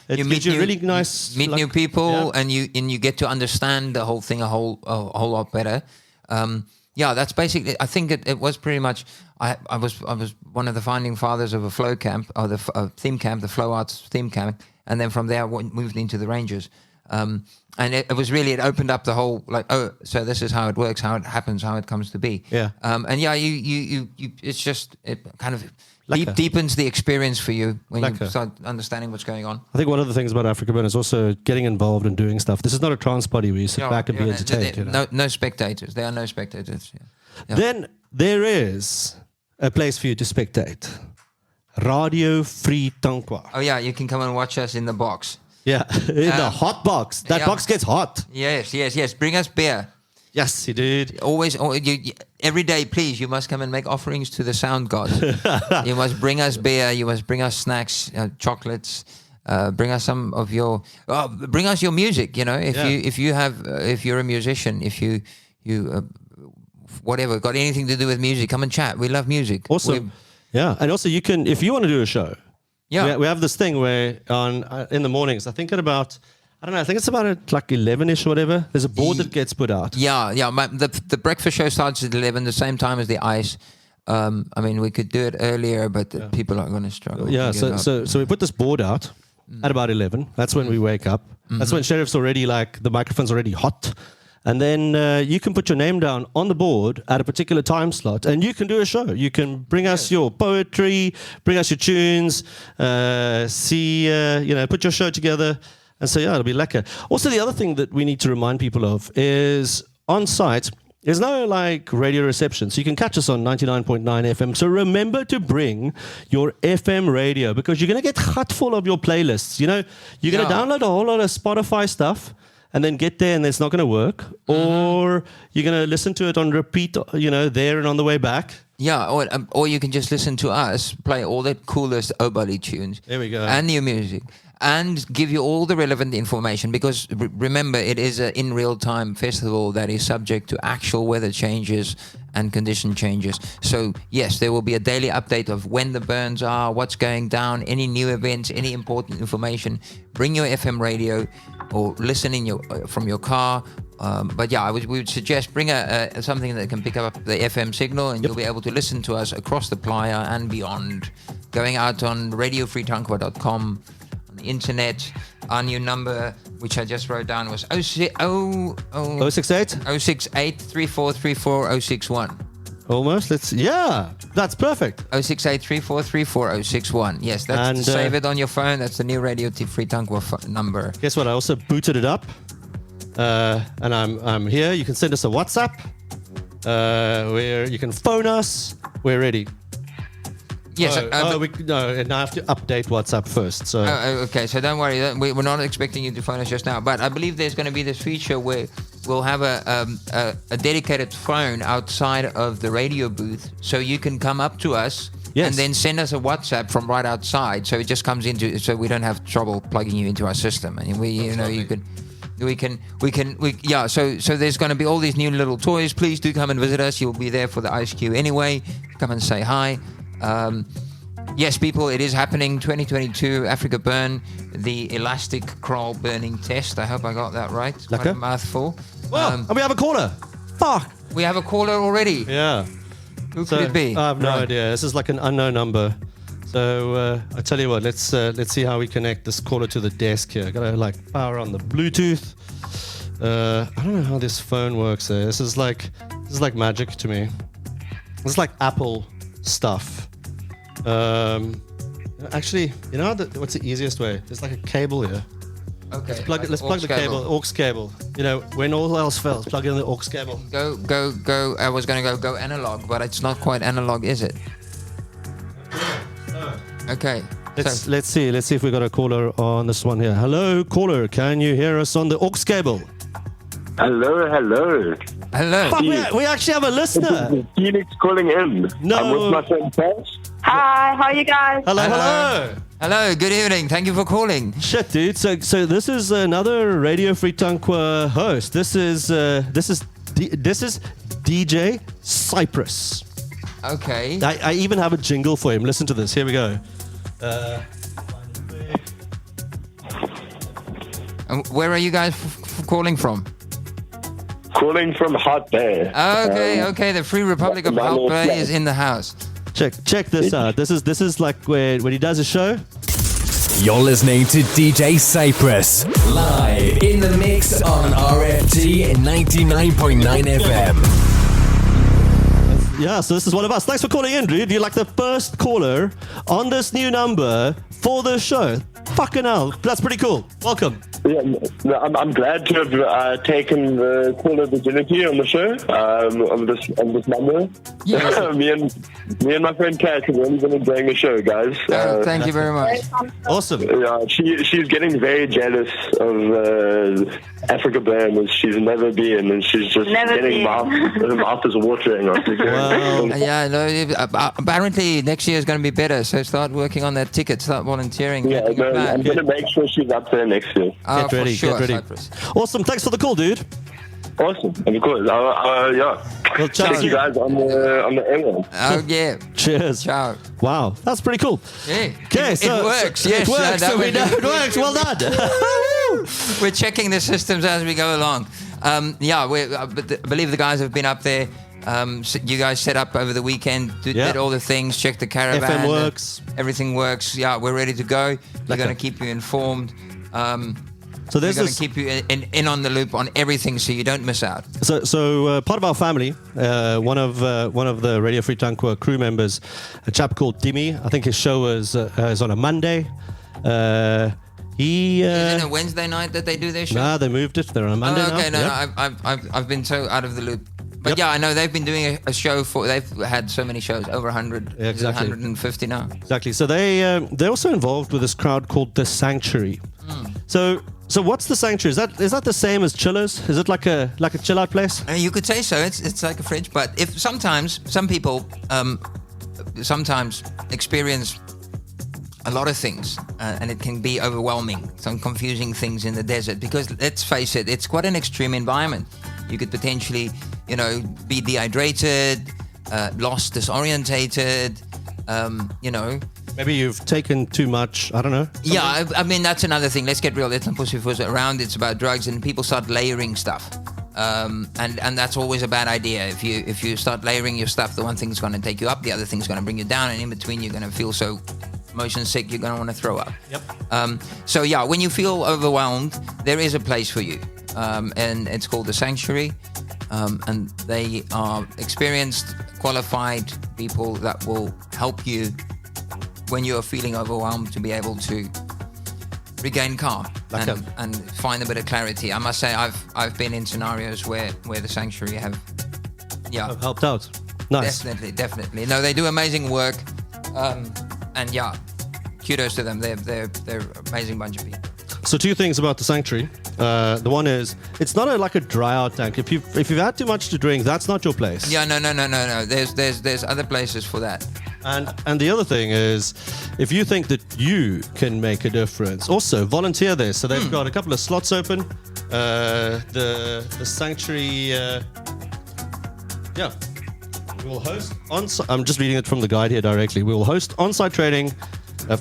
You meet new people, and you get to understand the whole thing a whole lot better. That's basically. I think it was pretty much. I was one of the founding fathers of a flow camp, or the theme camp, the Kraal-Art theme camp, and then from there I moved into the Rangers. And it opened up the whole, so this is how it works, how it happens, how it comes to be. Yeah. It's just, it kind of deepens the experience for you when you start understanding what's going on. I think one of the things about AfrikaBurn is also getting involved and doing stuff. This is not a trance party where you sit back and be entertained. No spectators. There are no spectators. Yeah. Then there is a place for you to spectate. Radio Free Tankwa. Oh yeah, you can come and watch us in the box. Yeah, in the hot box. That box gets hot. Yes. Bring us beer. Yes, you did. Always, every day, please, you must come and make offerings to the sound god. You must bring us beer. You must bring us snacks, chocolates. Bring us some of your. Bring us your music. If you're a musician, if you whatever got anything to do with music, come and chat. We love music. Awesome. And also you can, if you want to do a show. Yeah, we have this thing where in the mornings, I think at about, I think it's about like 11ish or whatever. There's a board that gets put out. Yeah. The breakfast show starts at 11, the same time as the ice. We could do it earlier, but people are going to struggle. Yeah, so we put this board out at about 11. That's when we wake up. That's when Sheriff's already the microphone's already hot. And then you can put your name down on the board at a particular time slot, and you can do a show. You can bring us your poetry, bring us your tunes, put your show together. And so, it'll be lekker. Also, the other thing that we need to remind people of is on site, There's no like radio reception, so you can catch us on 99.9 FM. So remember to bring your FM radio because you're going to get hot full of your playlists. You know, you're going to download a whole lot of Spotify stuff and then get there and it's not going to work. Or you're going to listen to it on repeat, you know, there and on the way back. Yeah, or you can just listen to us play all the coolest O-Body tunes. There we go. And new music. And give you all the relevant information because remember, it is an in real-time festival that is subject to actual weather changes and condition changes. So, yes, there will be a daily update of when the burns are, what's going down, any new events, any important information. Bring your FM radio or listen from your car. But yeah, we would suggest bring something that can pick up the FM signal and you'll be able to listen to us across the playa and beyond. Going out on radiofreetankwa.com. Internet. Our new number, which I just wrote down, was 068 068-3434-061. Almost. That's perfect. 068-3434-061. Yes, save it on your phone. That's the new Radio Free Tankwa number. Guess what? I also booted it up, and I'm here. You can send us a WhatsApp, where you can phone us. We're ready. Yes. And I have to update WhatsApp first. So. Okay, so don't worry. We're not expecting you to phone us just now. But I believe there's going to be this feature where we'll have a dedicated phone outside of the radio booth, so you can come up to us and then send us a WhatsApp from right outside. So it just comes into, so we don't have trouble plugging you into our system. And so there's going to be all these new little toys. Please do come and visit us. You'll be there for the Ice Cube anyway. Come and say hi. Yes, people, it is happening. 2022 AfrikaBurn, the elastic Kraal burning test. I hope I got that right. Quite a mouthful. And we have a caller. Fuck. We have a caller already. Yeah. Who could it be? I have no idea. This is like an unknown number. So I tell you what, let's see how we connect this caller to the desk here. Gotta like power on the Bluetooth. I don't know how this phone works there. This is like magic to me. It's like Apple stuff. Actually, you know what's the easiest way? There's like a cable here. Okay. Let's plug the cable, aux cable. You know, when all else fails, plug in the aux cable. Go. I was going to go analog, but it's not quite analog, is it? Okay. Let's see if we got a caller on this one here. Hello, caller. Can you hear us on the aux cable? Hello. Fuck, we actually have a listener. Phoenix calling in. No. I'm with my friend Pash. Hi, how are you guys? Hello, good evening. Thank you for calling. Shit, dude. So this is another Radio Free Tankwa host. This is DJ Cypress. Okay. I even have a jingle for him. Listen to this. Here we go. And where are you guys calling from? Calling from Hot Bay. Okay. The Free Republic of Hot Bay is in the house. Check this out. This is like when he does a show. You're listening to DJ Cypress live in the mix on RFT 99.9 FM. Yeah, so this is one of us. Thanks for calling in, dude. You're like the first caller on this new number for the show. Fucking hell, that's pretty cool. Welcome. Yeah, I'm glad to have taken the caller virginity on the show, on this number. Yes. me and my friend Kat have really been enjoying the show, guys. Thank you very much. Awesome. Yeah, she's getting very jealous of AfrikaBurn, as she's never been, and she's just getting her mouth is watering. Yeah, no. Apparently next year is going to be better. So start working on that ticket. Start volunteering. Yeah, I'm going to make sure she's up there next year. Get ready. Cypress. Awesome. Thanks for the call, dude. Awesome. Of course. Yeah. Well, Thank you guys on the airway. Oh, yeah. Cheers. Ciao. Wow, that's pretty cool. Yeah. Okay, It works. Yes, it works. So we know it works. Well done. We're checking the systems as we go along. I believe the guys have been up there. You guys set up over the weekend, did all the things, checked the caravan. FM works. Everything works. Yeah, we're ready to go. We're going to keep you informed. So we're going to keep you in on the loop on everything, so you don't miss out. So part of our family, one of the Radio Free Tankwa crew members, a chap called Dimi. I think his show is on a Monday. Is it a Wednesday night that they do their show? Nah, they moved it. They're on a Monday now. Okay, I've been so out of the loop. But yeah, I know they've been doing a show they've had so many shows, over 100, Yeah, exactly. 150 now. Exactly. So they're also involved with this crowd called the Sanctuary. So what's the Sanctuary? Is that the same as Chillers? Is it like a chill out place? You could say so. It's like a fridge, but if sometimes some people sometimes experience a lot of things, and it can be overwhelming. Some confusing things in the desert because let's face it, it's quite an extreme environment. You could potentially, be dehydrated, lost, disorientated, Maybe you've taken too much. I don't know. Something? Yeah, I mean that's another thing. Let's get real. Let's not push it around. It's about drugs, and people start layering stuff, and that's always a bad idea. If you start layering your stuff, the one thing's going to take you up, the other thing's going to bring you down, and in between you're going to feel so motion sick you're going to want to throw up. Yep. So yeah, when you feel overwhelmed, there is a place for you, and it's called the Sanctuary, and they are experienced, qualified people that will help you when you are feeling overwhelmed to be able to regain calm and find a bit of clarity. I must say I've been in scenarios where the Sanctuary have helped out. Nice. Definitely. No, they do amazing work, and yeah, kudos to them. They're amazing bunch of people. So 2 things about the Sanctuary. The one is it's not like a dry out tank. If you've had too much to drink, that's not your place. Yeah, no. There's other places for that. And the other thing is, if you think that you can make a difference, also volunteer there. So they've got a couple of slots open. The Sanctuary, we will host I'm just reading it from the guide here directly. We will host on-site training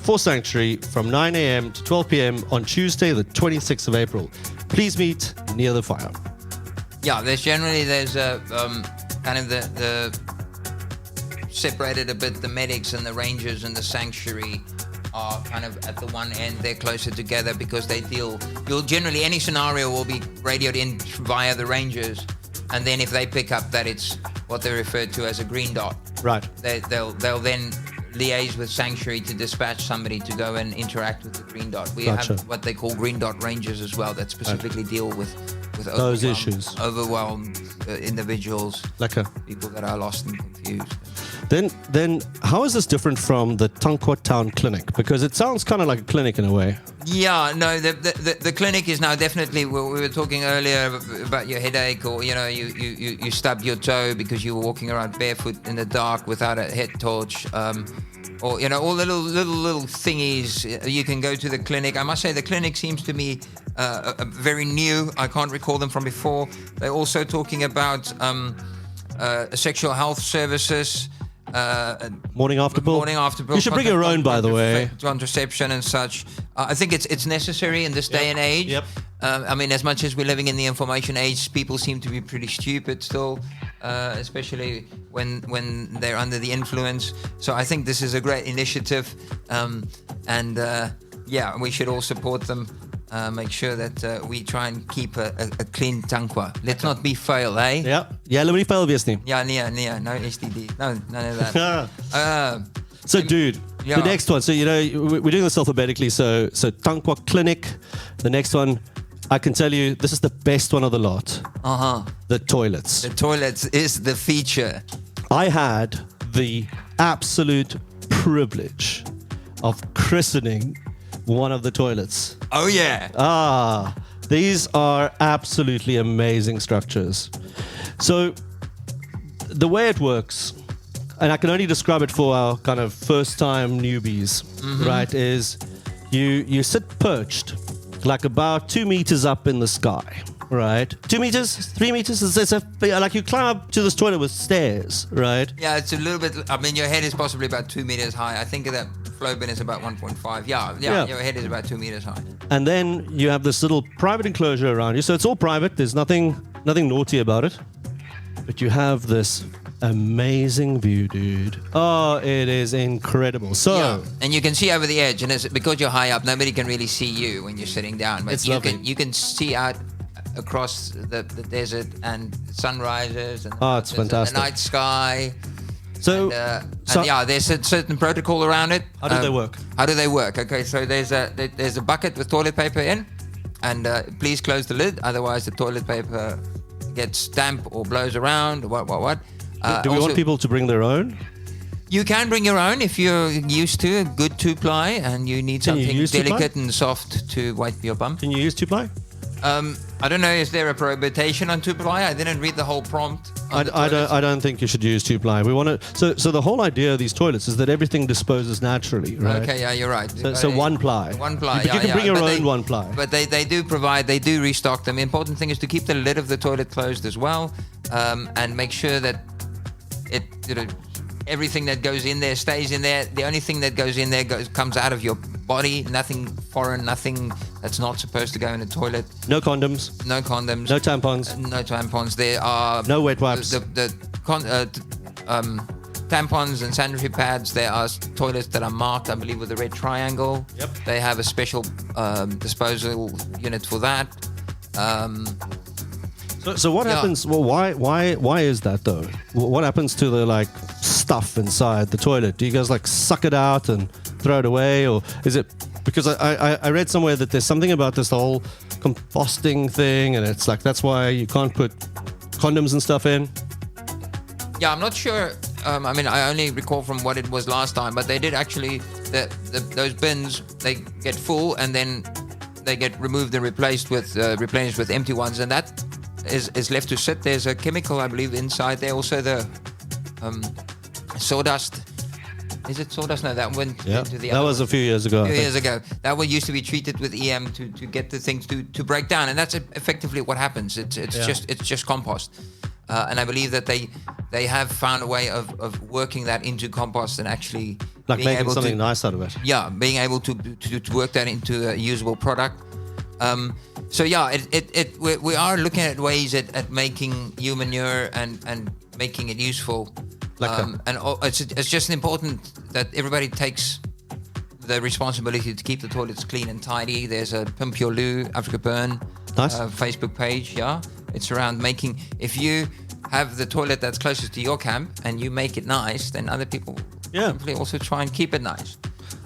for Sanctuary from 9 a.m. to 12 p.m. on Tuesday, the 26th of April. Please meet near the fire. Yeah, there's a kind of the separated a bit. The medics and the rangers and the Sanctuary are kind of at the one end. They're closer together because you'll generally, any scenario will be radioed in via the rangers, and then if they pick up that it's what they refer to as a green dot, right? They'll then liaise with Sanctuary to dispatch somebody to go and interact with the green dot. We Gotcha. have what they call green dot rangers as well that specifically deal with those issues, overwhelmed individuals, people that are lost and confused. Then how is this different from the Tankwa Town clinic? Because it sounds kind of like a clinic in a way. Yeah, no, the clinic is now definitely. We were talking earlier about your headache, or you stubbed your toe because you were walking around barefoot in the dark without a head torch, or all little thingies. You can go to the clinic. I must say the clinic seems to me very new. I can't recall them from before. They're also talking about sexual health services. Morning after pill. You should bring your own, by the way. Contraception and such. I think it's necessary in this day and age. Yep. I mean, as much as we're living in the information age, people seem to be pretty stupid still, especially when they're under the influence. So I think this is a great initiative, and we should all support them. Make sure that we try and keep a clean Tankwa. Let's not be fail, eh? Ja, jy moet nie fail wees nie. Yeah, no STD. No, none of that. So, dude, yeah. The next one. So, we're doing this alphabetically. So Tankwa Clinic. The next one, I can tell you, this is the best one of the lot. The toilets. The toilets is the feature. I had the absolute privilege of christening one of the toilets. Oh, yeah. These are absolutely amazing structures. So the way it works, and I can only describe it for our kind of first-time newbies, right, is you sit perched like about 2 meters up in the sky, right? 2 meters, 3 meters. It's like you climb up to this toilet with stairs, right? Yeah, it's a little bit. I mean, your head is possibly about 2 meters high. I think that flow bin is about 1.5. Yeah. Your head is about 2 meters high. And then you have this little private enclosure around you, so it's all private. There's nothing naughty about it. But you have this amazing view, dude. Oh, it is incredible. So, and you can see over the edge, and it's, because you're high up, nobody can really see you when you're sitting down. But it's lovely. You can see out across the desert and sunrises and it's fantastic. the night sky. So, there's a certain protocol around it. How do they work? How do they work? Okay, so there's a bucket with toilet paper in, and please close the lid, otherwise the toilet paper gets damp or blows around. What? Do we Also, want people to bring their own? You can bring your own if you're used to a good 2-ply and you need Can you something use 2-ply? delicate and soft to wipe your bum. Can you use 2-ply? I don't know, is there a prohibition on 2-ply? I didn't read the whole prompt. on the toilets. I don't think you should use 2-ply. We want to. So the whole idea of these toilets is that everything disposes naturally, right? Okay, yeah, you're right. So 1-ply. 1-ply, You can bring your but own 1-ply. But they do restock them. The important thing is to keep the lid of the toilet closed as well, and make sure that everything that goes in there stays in there. The only thing that goes in there comes out of your body. Nothing foreign, nothing that's not supposed to go in the toilet. No condoms. No condoms. No tampons. No tampons. There are No wet wipes. Tampons and sanitary pads. There are toilets that are marked, I believe, with a red triangle. Yep. They have a special disposal unit for that. So what Yeah. happens? Well, why is that though? What happens to the stuff inside the toilet? Do you guys suck it out and throw it away, or is it because I read somewhere that there's something about this whole composting thing, and it's that's why you can't put condoms and stuff in? Yeah, I'm not sure. I mean, I only recall from what it was last time, but they did actually those bins, they get full and then they get removed and replenished with empty ones, and that is left to sit. There's a chemical, I believe, inside there. Also the sawdust. Is it sawdust? No, that went into the that other was one. a few years ago. A few years ago. That one used to be treated with EM to get the things to break down, and that's effectively what happens. It's just compost, and I believe that they have found a way of working that into compost and actually being making able something nice out of it. Yeah, being able to work that into a usable product. So yeah, we are looking at ways at making human manure and making it useful. And it's just important that everybody takes the responsibility to keep the toilets clean and tidy. There's a Pimp Your Loo, AfrikaBurn Nice. Facebook page. Yeah, it's around making. If you have the toilet that's closest to your camp and you make it nice, then other people hopefully also try and keep it nice.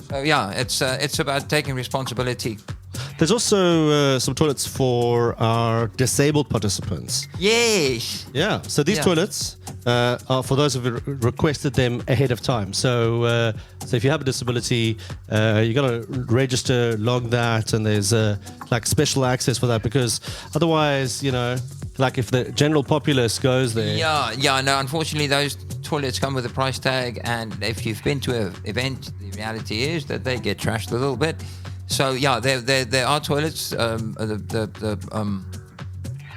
So yeah, it's about taking responsibility. There's also some toilets for our disabled participants. Yes. Yeah. So these Yeah. toilets are for those who have requested them ahead of time. So if you have a disability, you got to register, log that, and there's special access for that, because otherwise, if the general populace goes there. Yeah. No, unfortunately, those toilets come with a price tag, and if you've been to an event, the reality is that they get trashed a little bit. So yeah, there are toilets, the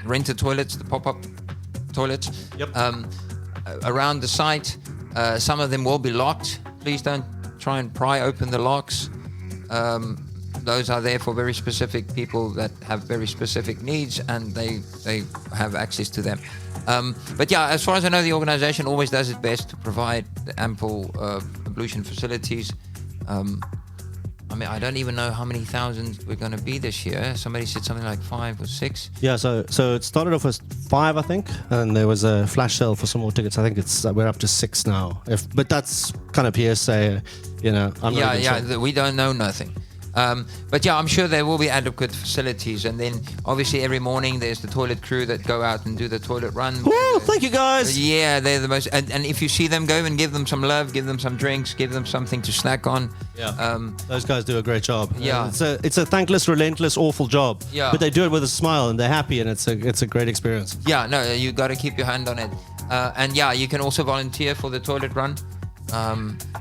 rented toilets, the pop-up toilets. Yep. Around the site. Some of them will be locked. Please don't try and pry open the locks. Those are there for very specific people that have very specific needs, and they have access to them. But yeah, as far as I know, the organization always does its best to provide ample ablution facilities. I mean, I don't even know how many thousands we're going to be this year. Somebody said something like 5 or 6. Yeah, so it started off as 5, I think, and there was a flash sale for some more tickets. I think we're up to 6 now. But that's kind of PSA, I'm not even sure. We don't know nothing. But yeah, I'm sure there will be adequate facilities. And then obviously every morning there's the toilet crew that go out and do the toilet run. Woo, thank you guys. Yeah, they're the most. And if you see them, go and give them some love, give them some drinks, give them something to snack on. Yeah. Those guys do a great job. Yeah. It's a thankless, relentless, awful job. Yeah. But they do it with a smile and they're happy, and it's a great experience. Yeah, no, you got to keep your hand on it. And yeah, you can also volunteer for the toilet run.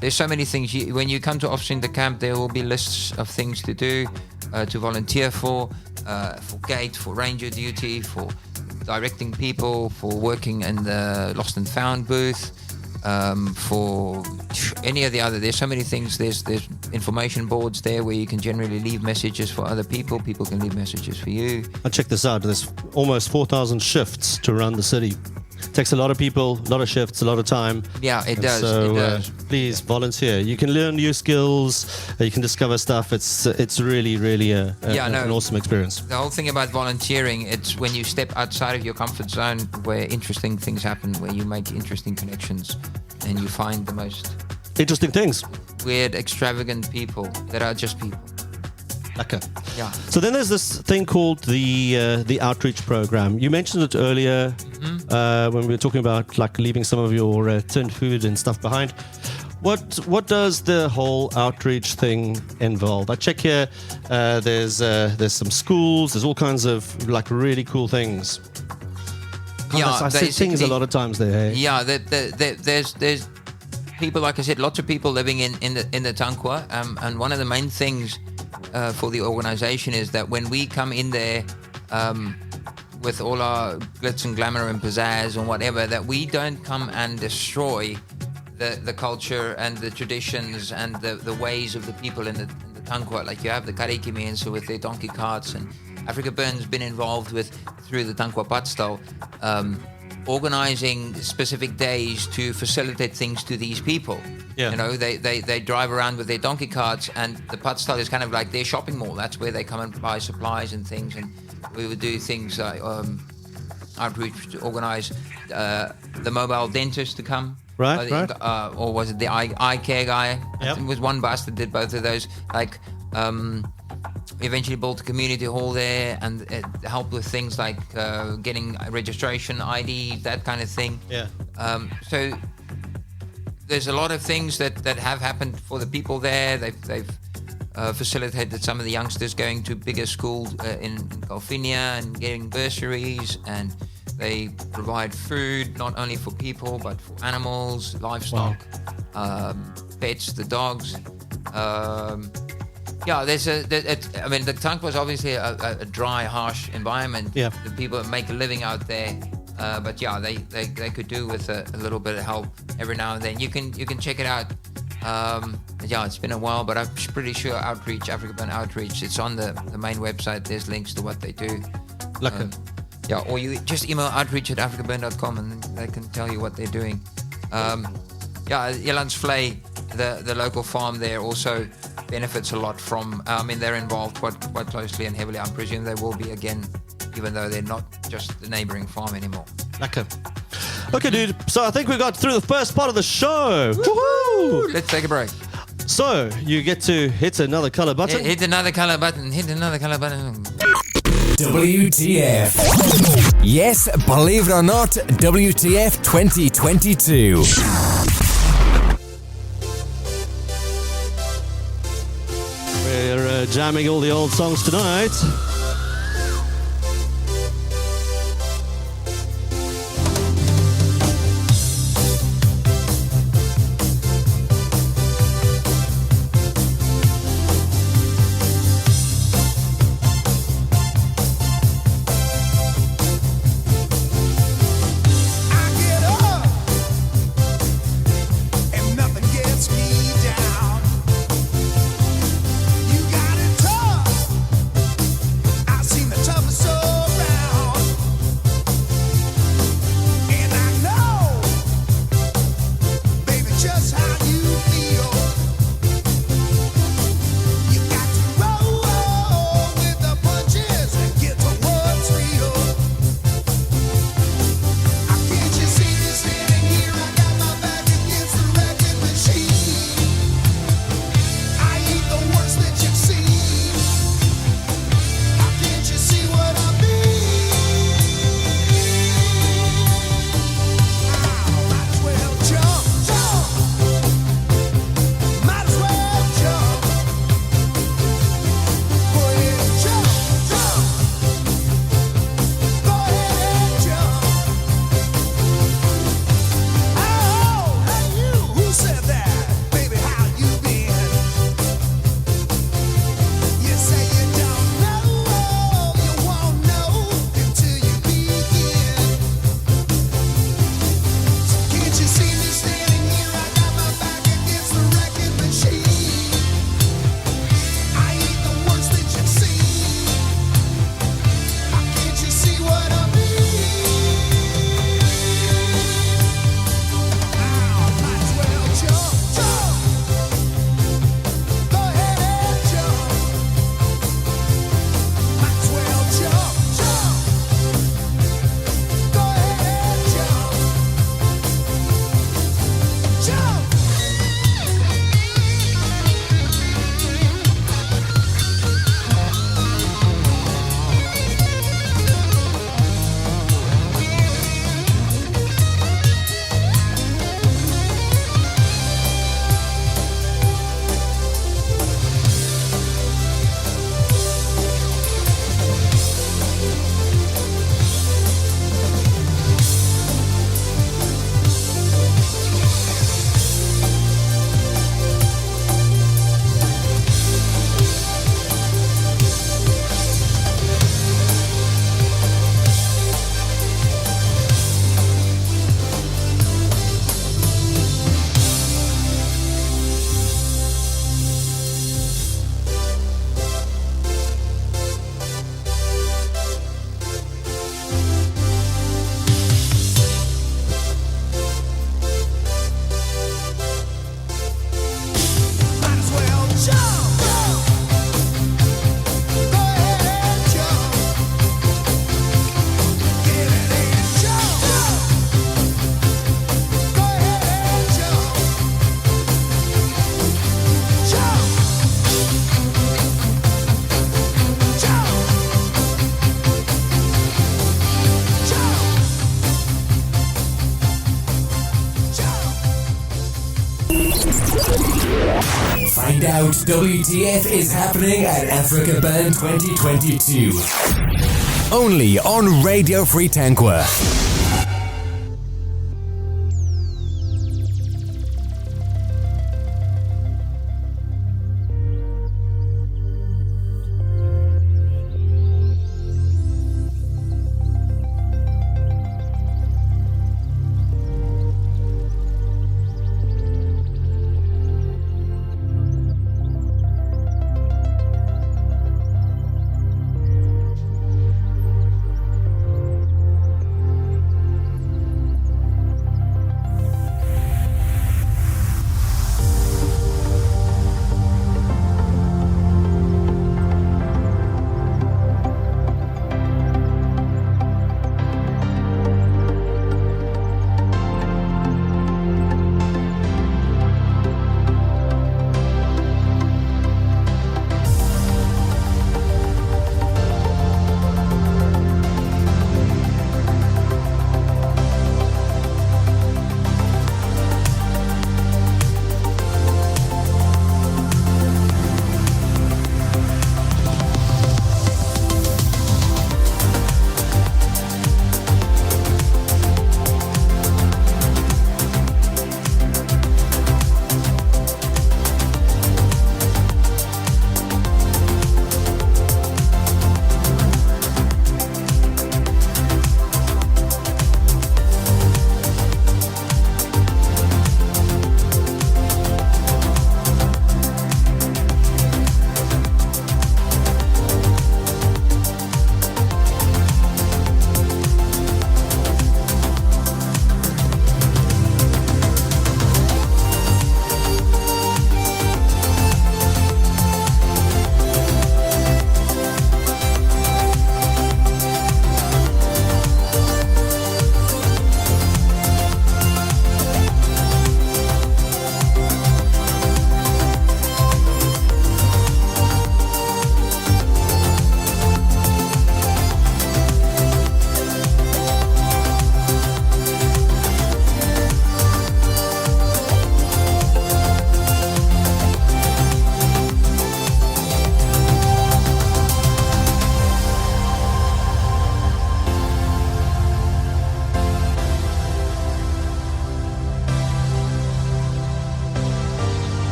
There's so many things. When you come to Officer Camp, there will be lists of things to do, to volunteer for gate, for ranger duty, for directing people, for working in the lost and found booth, for any of the other. There's so many things. There's information boards there where you can generally leave messages for other people. People can leave messages for you. Check this out. There's almost 4,000 shifts to run the city. Takes a lot of people, a lot of shifts, a lot of time. Yeah, it does. So it does. Please volunteer. You can learn new skills. You can discover stuff. It's really, really an awesome experience. The whole thing about volunteering, it's when you step outside of your comfort zone where interesting things happen, where you make interesting connections, and you find the most interesting things. Weird, extravagant people that are just people. Okay. Yeah. So then there's this thing called the outreach program. You mentioned it earlier when we were talking about like leaving some of your tinned food and stuff behind. What does the whole outreach thing involve? I check here. There's some schools. There's all kinds of like really cool things. I see things a lot of times there. Hey? Yeah, there's people, like I said, lots of people living in the Tankwa, and one of the main things for the organization is that when we come in there with all our glitz and glamour and pizzazz and whatever, that we don't come and destroy the culture and the traditions and the ways of the people in the Tankwa. Like you have the Karikimiense with their donkey carts, and AfrikaBurn's been involved through the Tankwa Padstal, organizing specific days to facilitate things to these people. Yeah. You know, they drive around with their donkey carts, and the Padstal is kind of like their shopping mall. That's where they come and buy supplies and things, and we would do things like outreach to organize the mobile dentist to come. Right. Or was it the eye care guy? Yep. I think it was one bus that did both of those. Like, eventually built a community hall there and it helped with things like getting registration, ID, that kind of thing. Yeah. So there's a lot of things that have happened for the people there. They've facilitated some of the youngsters going to bigger schools in Kalfinia and getting bursaries, and they provide food not only for people but for animals, livestock, pets, the dogs. There's the Tankwa was obviously a dry, harsh environment. Yeah. The people make a living out there, but yeah, they could do with a little bit of help every now and then. You can check it out. It's been a while, but I'm pretty sure AfrikaBurn Outreach, it's on the main website. There's links to what they do. Or you just email outreach@afrikaburn.com and they can tell you what they're doing. Jelands Vlei, the local farm there, also benefits a lot from. They're involved quite closely and heavily. I presume they will be again, even though they're not just the neighbouring farm anymore. Okay, dude. So I think we got through the first part of the show. Woohoo! Let's take a break. So you get to hit another color button. Hit another color button. Hit another color button. WTF. Yes, believe it or not, WTF 2022. We're jamming all the old songs tonight. Find out WTF is happening at AfrikaBurn 2022. Only on Radio Free Tankwa.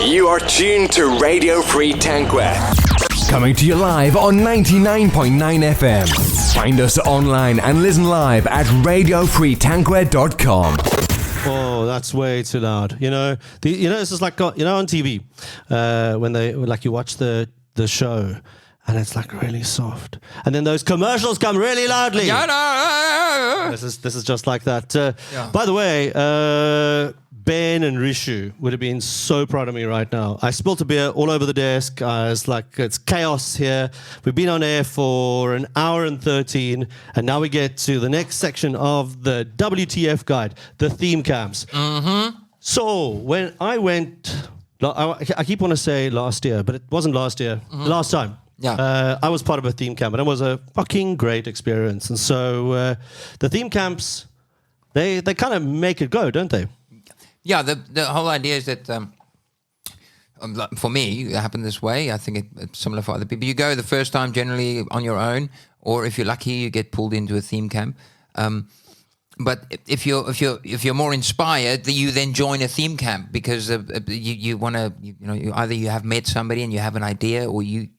You are tuned to Radio Free Tankwa. Coming to you live on 99.9 FM. Find us online and listen live at radiofreetankwa.com. Oh, that's way too loud. This is like on TV when you watch the show. And it's like really soft, and then those commercials come really loudly. This is just like that. By the way, Ben and Rishu would have been so proud of me right now. I spilled a beer all over the desk. It's chaos here. We've been on air for an hour and 13, and now we get to the next section of the WTF guide, the theme camps. Mm-hmm. So when I went, I keep wanting to say last year, but it wasn't last year. Mm-hmm. Last time. Yeah, I was part of a theme camp, and it was a fucking great experience. And so the theme camps, they kind of make it go, don't they? Yeah, the whole idea is that for me, it happened this way. I think it's similar for other people. You go the first time generally on your own, or if you're lucky, you get pulled into a theme camp. But if you're more inspired, you then join a theme camp because you want to, either you have met somebody and you have an idea, or you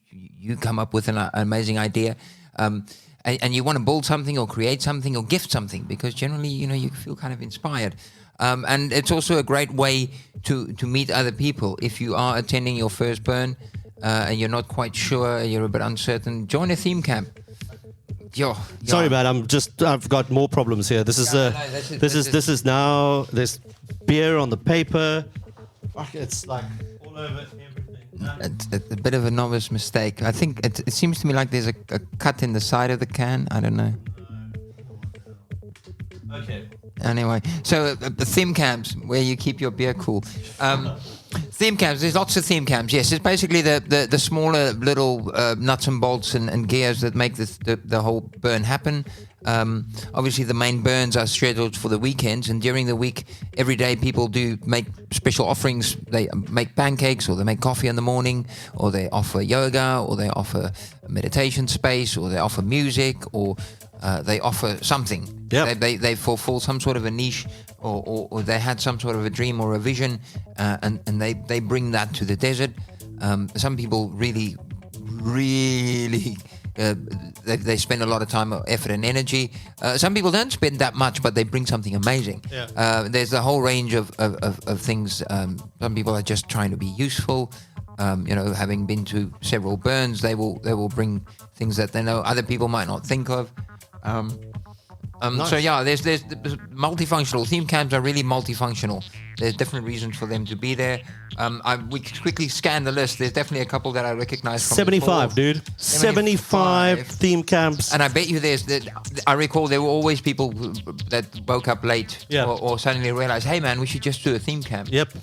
come up with an amazing idea, and you want to build something or create something or gift something, because generally, you feel kind of inspired. And it's also a great way to meet other people. If you are attending your first burn and you're not quite sure, you're a bit uncertain, join a theme camp. Sorry, man. I've got more problems here. This is now there's beer on the paper. It's like all over everything. It's a bit of a novice mistake. I think it seems to me like there's a cut in the side of the can. I don't know. Okay. Anyway, so the theme camps where you keep your beer cool. Theme camps, there's lots of theme camps. Yes, it's basically the smaller little nuts and bolts and gears that make the whole burn happen. Obviously, the main burns are scheduled for the weekends, and during the week, every day people do make special offerings. They make pancakes, or they make coffee in the morning, or they offer yoga, or they offer a meditation space, or they offer music, or they offer something. Yep. They fulfill some sort of a niche, or they had some sort of a dream or a vision, and they bring that to the desert. Some people really they spend a lot of time, effort, and energy. Some people don't spend that much, but they bring something amazing. Yeah. There's a whole range of things. Some people are just trying to be useful. Having been to several burns, they will bring things that they know other people might not think of. Nice. So yeah, there's multifunctional. Theme camps are really multifunctional. There's different reasons for them to be there. We quickly scan the list. There's definitely a couple that I recognize from 75, dude. 75 theme camps. And I bet you I recall there were always people that woke up late, or suddenly realized, hey man, we should just do a theme camp. Yep.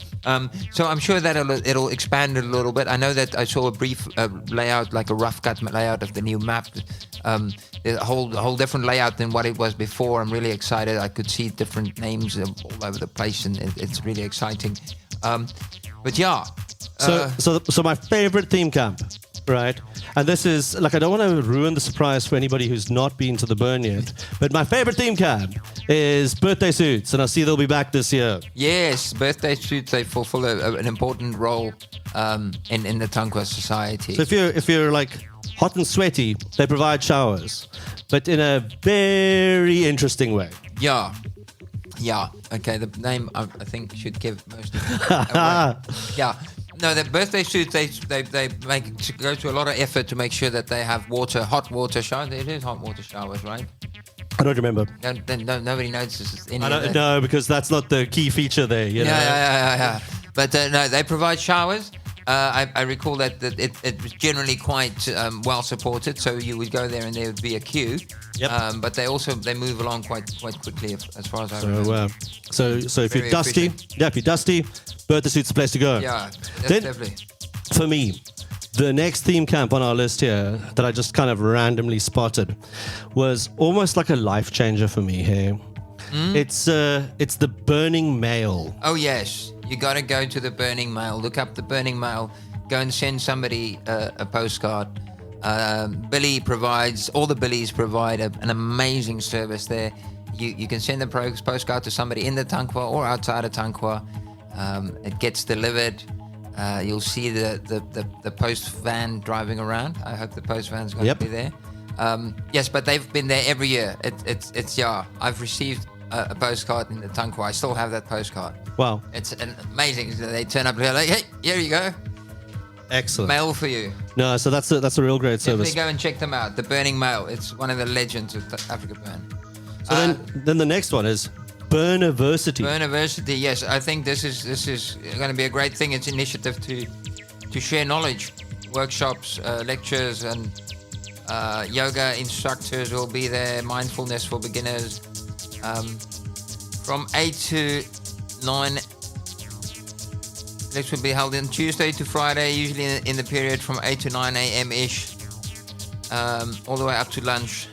So I'm sure that it'll expand a little bit. I know that I saw a brief layout, like a rough cut layout of the new map. There's a whole different layout than what it was before. I'm really excited. I could see different names all over the place, and it's really exciting. But yeah. So my favorite theme camp, right? And this is, I don't want to ruin the surprise for anybody who's not been to the burn yet, but my favorite theme camp is birthday suits, and I see they'll be back this year. Yes, birthday suits, they fulfill an important role in the Tankwa society. So if you're hot and sweaty, they provide showers, but in a very interesting way. Yeah. Okay, the name I think should give most of it away. Yeah. No, the birthday suits, they go to a lot of effort to make sure that they have hot water showers. It is hot water showers, right? I don't remember. Nobody notices any of that. No, because that's not the key feature there. Yeah. But no, they provide showers. I recall that it was generally quite well supported, so you would go there and there would be a queue. Yep. But they move along quite quickly, as far as I remember. So if you're dusty, birthday suit's the place to go. Yeah, definitely. For me, the next theme camp on our list here that I just kind of randomly spotted was almost like a life changer for me here. It's the Burning Mail. Oh yes, you got to go to the Burning Mail. Look up the Burning Mail. Go and send somebody a postcard. Billy provides, all the Billies provide an amazing service there. You can send the postcard to somebody in the Tankwa or outside of Tankwa. It gets delivered. You'll see the post van driving around. I hope the post van's going to be there. Yes, but they've been there every year. It's yeah. I've received a postcard in the Tankwa. I still have that postcard. Wow. It's amazing. They turn up here like, hey, here you go. Excellent. Mail for you. No, so that's a real great service. Definitely go and check them out. The Burning Mail. It's one of the legends of AfrikaBurn. So then the next one is Burniversity. Burniversity, yes. I think this is going to be a great thing. It's an initiative to share knowledge, workshops, lectures, and yoga instructors will be there. Mindfulness for beginners from 8 to 9. This will be held on Tuesday to Friday, usually in the period from 8 to 9 a.m. ish, all the way up to lunch.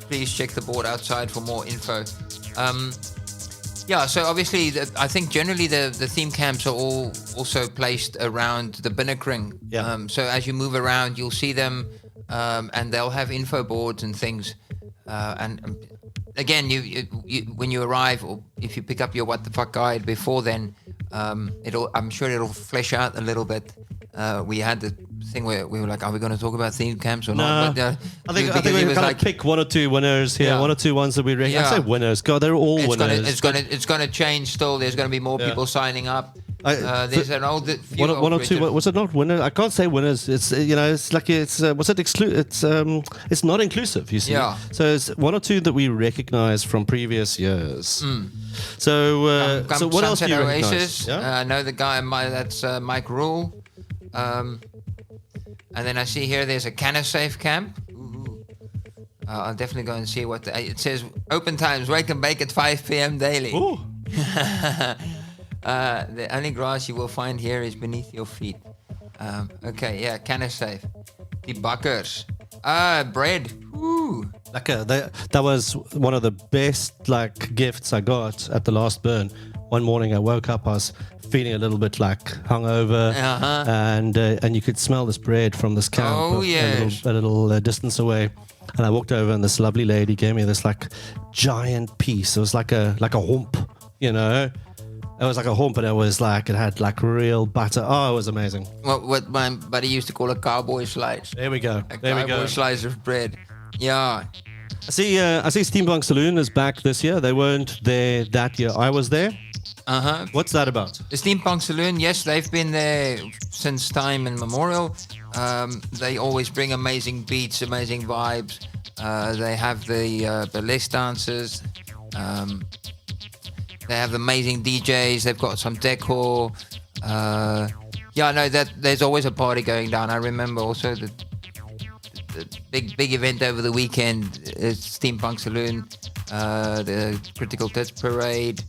Please check the board outside for more info. Yeah, so obviously, I think generally the theme camps are all also placed around the Binnekring. Yeah. So as you move around, you'll see them, and they'll have info boards and things. And again, you when you arrive, or if you pick up your What the Fuck guide before then, I'm sure it'll flesh out a little bit. We had the thing where we were like, are we going to talk about theme camps or not? But, I think we kind of pick one or two winners here, one or two ones that we recognize. I say winners. God, they're all winners. It's going to change still. There's going to be more people signing up. There's an old one or two. Was it not winners? I can't say winners. It's it's like it's what's it it's not inclusive. You see. Yeah. So it's one or two that we recognize from previous years. So so what else do you recognize? Oasis. I know the guy. That's Mike Rule. And then I see here there's a Canasafe camp. I'll definitely go and see what it says. Open times, wake and bake at 5 p.m. daily. Ooh. The only grass you will find here is beneath your feet. Okay, yeah, Canasafe. The Buckers. Bread. Ooh. That was one of the best gifts I got at the last burn. One morning I woke up, I was feeling a little bit hungover, and you could smell this bread from this camp a little distance away. And I walked over, and this lovely lady gave me this giant piece. It was like a hump, you know. It was like a hump, and it had real butter. Oh, it was amazing. What my buddy used to call a cowboy slice. There we go. A cowboy slice of bread. Yeah. I see Steampunk Saloon is back this year. They weren't there that year. I was there. What's that about? The Steampunk Saloon, yes, they've been there since time immemorial. They always bring amazing beats, amazing vibes. They have the burlesque dancers. They have amazing DJs. They've got some decor. There's always a party going down. I remember also the big event over the weekend is Steampunk Saloon, the Critical Tits Parade.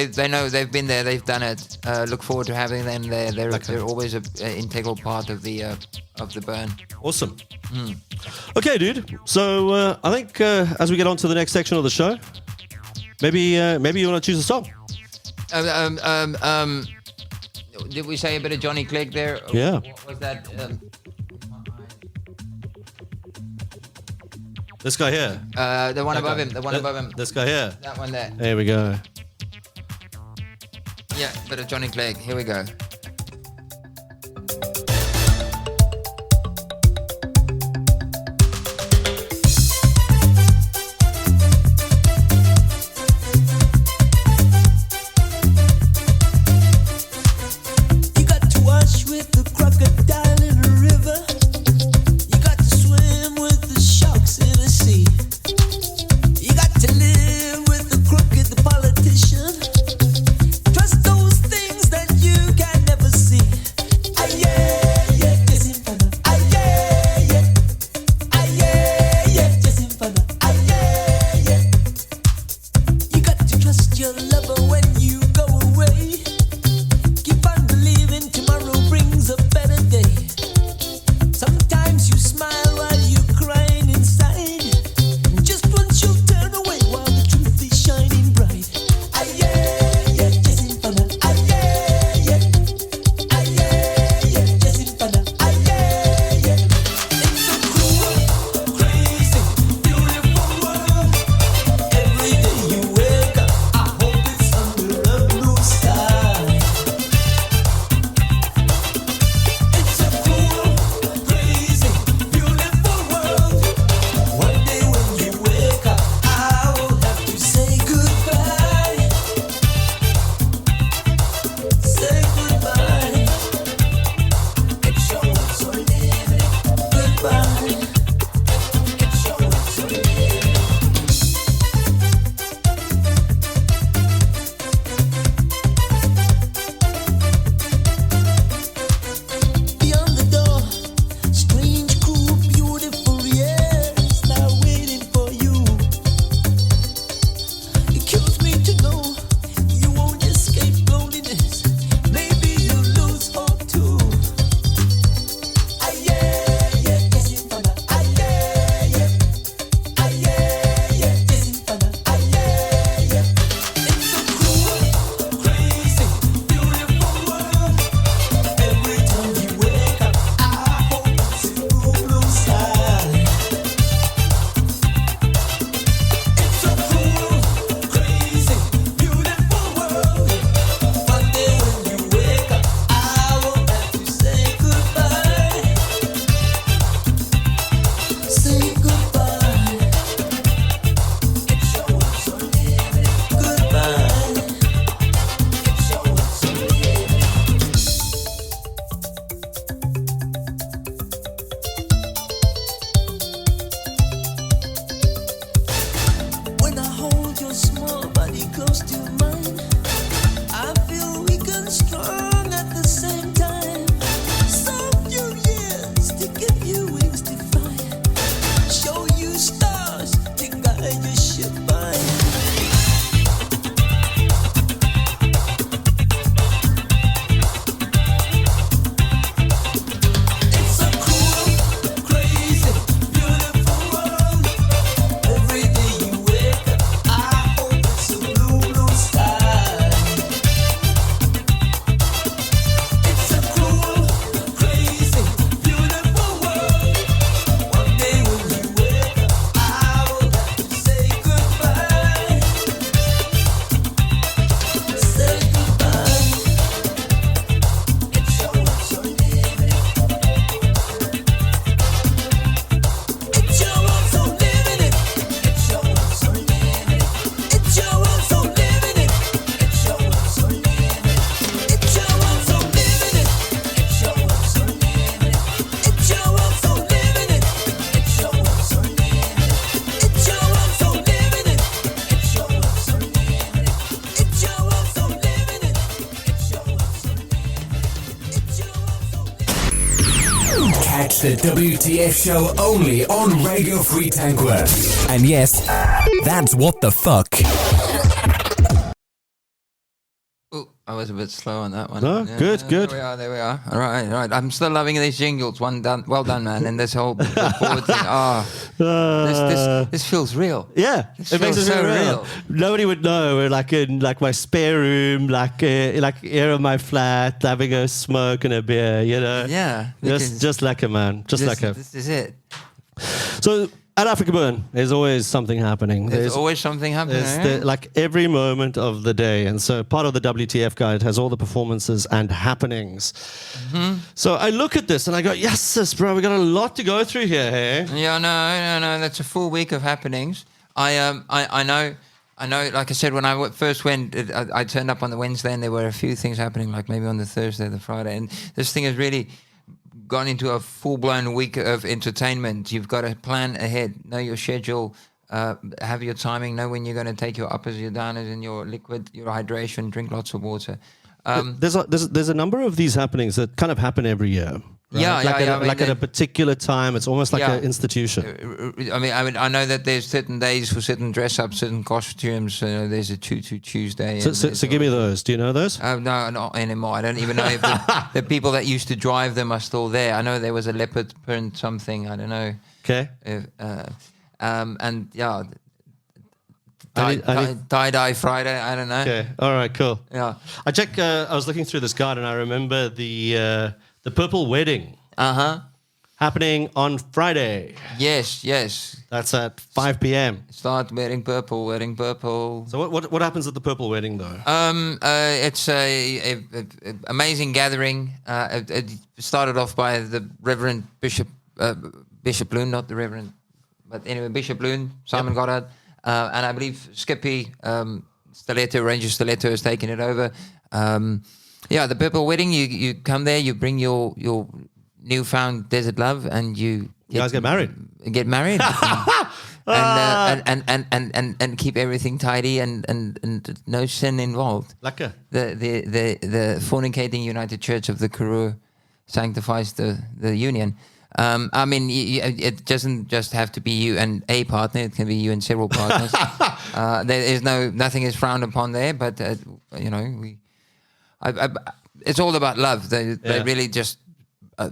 They know they've been there, they've done it. Look forward to having them there. They're always an integral part of the burn. Awesome. Okay, dude. So I think as we get on to the next section of the show, maybe you want to choose a song. Did we say a bit of Johnny Clegg there? Yeah. What was that? This guy here. The one above him. The one above him. This guy here. That one there. There we go. Yeah, bit of Johnny Clegg. Here we go. Trust those things that you can never Catch the WTF show only on Radio Free Tankwa. And yes, that's what the fuck. Oh, I was a bit slow on that one. No, good. There we are. All right. I'm still loving these jingles. Well done, man. And this whole board thing. This feels real. Yeah, This it makes feels it so so real. real. Nobody would know. We're like in like my spare room, like here in my flat, having a smoke and a beer. You know. Yeah. Just like a man. Just like a. This is it. So at AfrikaBurn, there's always something happening. There's always something happening. Like every moment of the day. And so part of the WTF guide has all the performances and happenings. Mm-hmm. So I look at this and I go, yes, sis, bro, we got a lot to go through here, hey? Yeah, no. That's a full week of happenings. I know. Like I said, when I first went, I turned up on the Wednesday, and there were a few things happening, like maybe on the Thursday, the Friday, and this thing has really gone into a full-blown week of entertainment. You've got to plan ahead, know your schedule, have your timing, know when you're going to take your uppers, your downers, and your liquid, your hydration, drink lots of water. There's a number of these happenings that kind of happen every year. Right? Yeah, at a particular time, it's almost like an institution. I mean, I know that there's certain days for certain dress-ups, certain costumes. There's a Tutu Tuesday. So give me those. Do you know those? No, not anymore. I don't even know if the people that used to drive them are still there. I know there was a leopard print something. I don't know. Okay. And yeah, I tie-dye Friday. I don't know. Okay. All right. Cool. Yeah. I was looking through this guide and I remember the Purple Wedding. Happening on Friday. Yes. That's at 5 p.m. Start wearing purple. So what happens at the Purple Wedding though? It's a amazing gathering. It started off by the Reverend Bishop Loon, not the Reverend, but anyway, Bishop Loon, Simon Goddard, and I believe Skippy Ranger Stiletto has taken it over. The Purple Wedding. You come there, you bring your newfound desert love, and you guys get married. Get married, and keep everything tidy and no sin involved. Lekker. The fornicating United Church of the Karoo sanctifies the union. I mean, it doesn't just have to be you and a partner; it can be you and several partners. There is nothing is frowned upon there, but it's all about love. They really just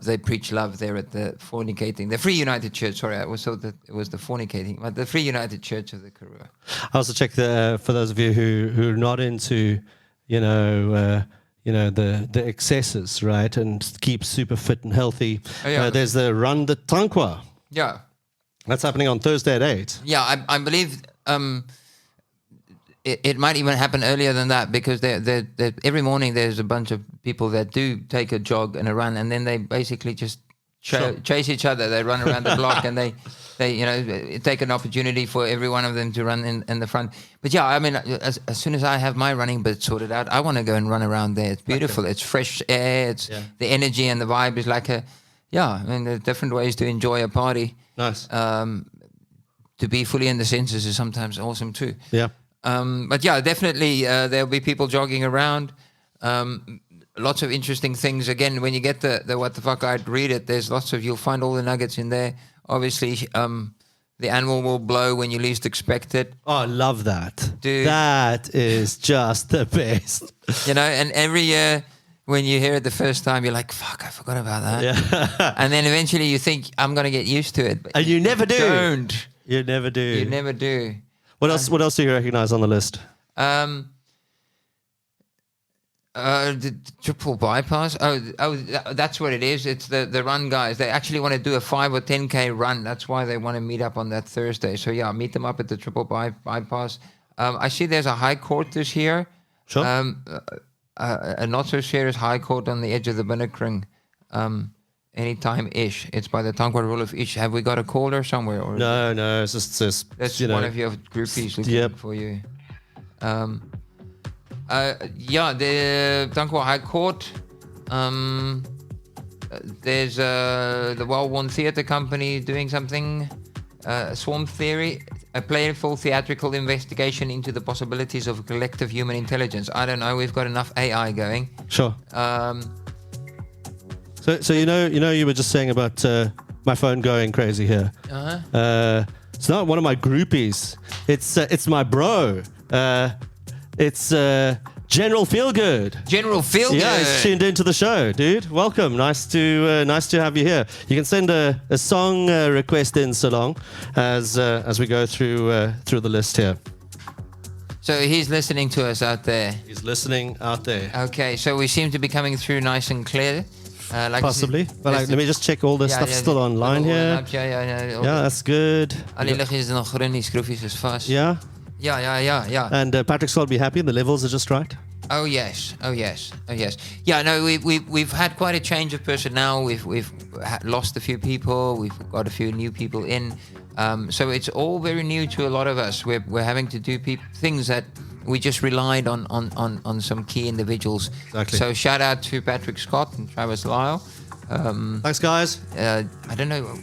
they preach love there at the Free United Church. Sorry, I was thought that it was the fornicating, but the Free United Church of the Karoo. I also check for those of you who are not into, the excesses, right, and keep super fit and healthy. There's the Run the Tankwa. Yeah, that's happening on Thursday at 8. Yeah, I believe. It might even happen earlier than that because every morning there's a bunch of people that do take a jog and a run, and then they basically just chase each other. They run around the block and they take an opportunity for every one of them to run in the front. But yeah, I mean, as soon as I have my running bit sorted out, I want to go and run around there. It's beautiful. It's fresh air. It's the energy and the vibe is like I mean, there are different ways to enjoy a party. Nice. To be fully in the senses is sometimes awesome too. Yeah. But yeah, definitely there'll be people jogging around. Lots of interesting things. Again, when you get the what the fuck, I'd read it. There's you'll find all the nuggets in there. Obviously, the animal will blow when you least expect it. Oh, I love that. Dude. That is just the best. And every year when you hear it the first time, you're like, fuck, I forgot about that. Yeah. And then eventually you think, I'm going to get used to it. But and you never do. Don't. You never do. You never do. What else do you recognize on the list? The triple bypass. Oh, that's what it is. It's the run guys. They actually want to do a 5 or 10K run. That's why they want to meet up on that Thursday. So yeah, meet them up at the triple bypass. I see there's a high court this year. Sure. A not so serious high court on the edge of the Binnekring. Anytime-ish. It's by the Tankwa rule of ish. Have we got a caller somewhere? Or no. It's just that's one of your groupies looking for you. The Tankwa High Court. There's the well-worn theatre company doing something. Swarm Theory, a playful theatrical investigation into the possibilities of collective human intelligence. I don't know. We've got enough AI going. Sure. So you were just saying about my phone going crazy here. It's not one of my groupies. It's my bro. It's General Feelgood. General Feelgood. Yeah, he's tuned into the show, dude. Welcome. Nice to have you here. You can send a song request in, Salong, as we go through the list here. So he's listening to us out there. He's listening out there. Okay, so we seem to be coming through nice and clear. Possibly. Let me just check all the stuff still online here. Yeah, that's good. Al die liggies is nog groen, die skroefies is vast. Yeah. Yeah. And Patrick's will be happy. The levels are just right. Oh yes. Yeah, no, we've had quite a change of personnel. We've lost a few people. We've got a few new people in. So it's all very new to a lot of us. We're having to do things that we just relied on some key individuals. Exactly. So shout out to Patrick Scott and Travis Lyle. Thanks, guys. I don't know.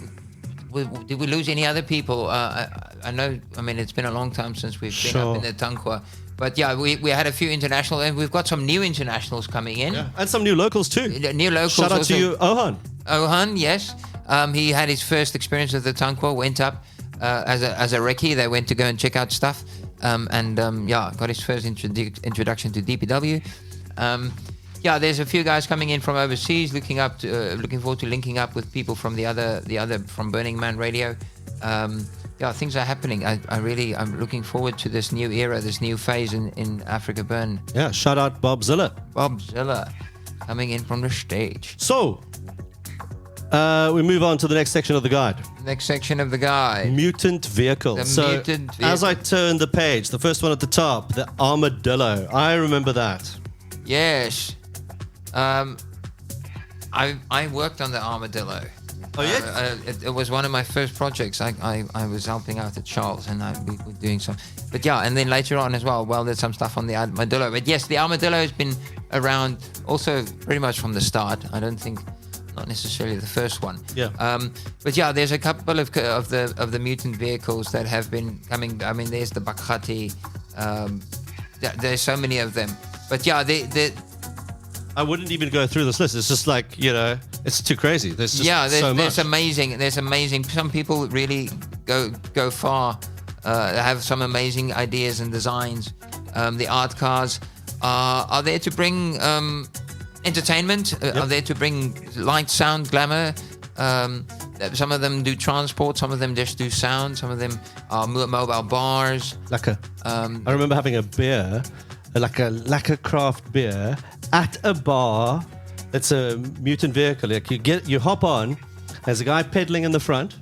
Did we lose any other people? I know. I mean, it's been a long time since we've been up in the Tankwa. But yeah, we had a few international, and we've got some new internationals coming in. Yeah, and some new locals too. New locals. Shout out also. to you, Ohan. Ohan, yes. He had his first experience with the Tankwa, went up as a recce. They went to go and check out stuff. Got his first introduction to DPW. There's a few guys coming in from overseas, looking forward to linking up with people from the other from Burning Man Radio. Things are happening. I'm looking forward to this new era, this new phase in AfrikaBurn. Yeah, shout out Bob Zilla. Bob Zilla coming in from the stage. So, we move on to the next section of the guide. Next section of the guide. Mutant vehicles. Mutant vehicle. As I turn the page, the first one at the top, the armadillo. I remember that. Yes. I worked on the armadillo. Oh, yeah? It was one of my first projects. I was helping out at Charles, and we were doing some. But yeah, and then later on as well, there's some stuff on the armadillo. But yes, the armadillo has been around also pretty much from the start. I don't think, not necessarily the first one. Yeah. But yeah, there's a couple of the mutant vehicles that have been coming. I mean, there's the Bakgati. There's so many of them. But yeah, I wouldn't even go through this list. It's just like, it's too crazy. There's just so much. There's amazing. Some people really go far. Have some amazing ideas and designs. The art cars are there to bring entertainment. Are there to bring light, sound, glamour. Some of them do transport. Some of them just do sound. Some of them are mobile bars. I remember having a beer, like a craft beer, at a bar. It's a mutant vehicle. Like you hop on, there's a guy pedaling in the front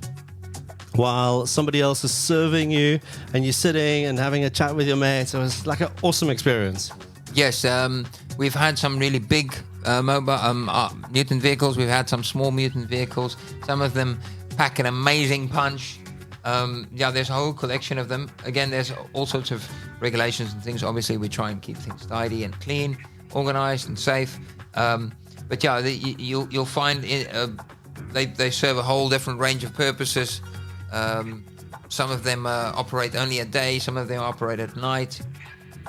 while somebody else is serving you, and you're sitting and having a chat with your mates. It was like an awesome experience. Yes, we've had some really big mobile mutant vehicles. We've had some small mutant vehicles. Some of them pack an amazing punch. There's a whole collection of them. Again, there's all sorts of regulations and things. Obviously, we try and keep things tidy and clean, organized and safe. But yeah, you'll find they serve a whole different range of purposes. Some of them operate only a day. Some of them operate at night.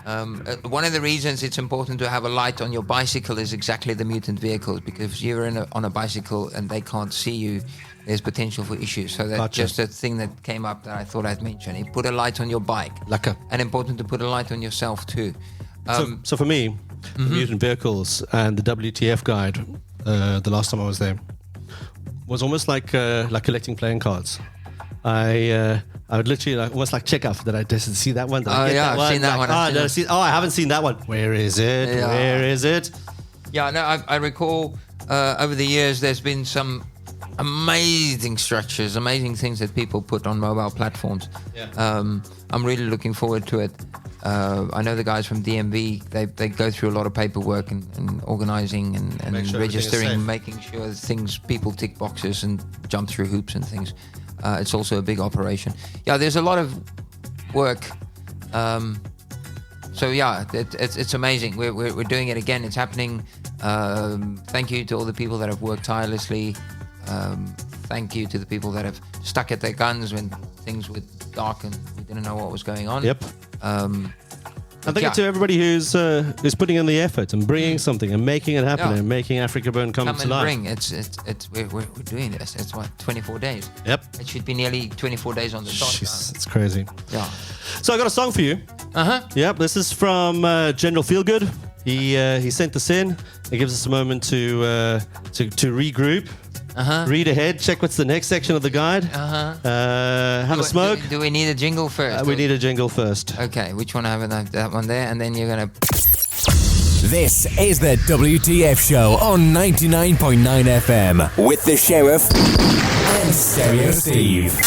One of the reasons it's important to have a light on your bicycle is exactly the mutant vehicles, because if you're on a bicycle and they can't see you, there's potential for issues. So that's just a thing that came up that I thought I'd mention. You put a light on your bike. And important to put a light on yourself too. So for me, the mutant vehicles and the WTF guide, the last time I was there, was almost like collecting playing cards. I would literally almost like check out that I didn't see that one. I've seen that one. I haven't seen that one. Where is it? Yeah. Where is it? Yeah, no, I recall over the years there's been some amazing structures, amazing things that people put on mobile platforms. Yeah. I'm really looking forward to it. I know the guys from DMV, they go through a lot of paperwork and organizing and registering, making sure people tick boxes and jump through hoops and things. It's also a big operation. Yeah, there's a lot of work. So yeah, it's amazing. We're doing it again. It's happening. Thank you to all the people that have worked tirelessly. Thank you to the people that have stuck at their guns when things were dark and we didn't know what was going on. Yep. I think it's to everybody who's putting in the effort and bringing something and making it happen and making AfrikaBurn come to life. We're doing this. It's what, 24 days? Yep. It should be nearly 24 days on the dot. Jeez, it's crazy. Yeah. So I got a song for you. Yep, this is from General Feelgood. He sent this in. It gives us a moment to regroup. Read ahead, check what's the next section of the guide. Have a smoke. Do we need a jingle first? We need a jingle first. Okay, which one? I have that one there, and then you're gonna. This is the WTF show on 99.9 FM with the Sheriff and Stereo Steve.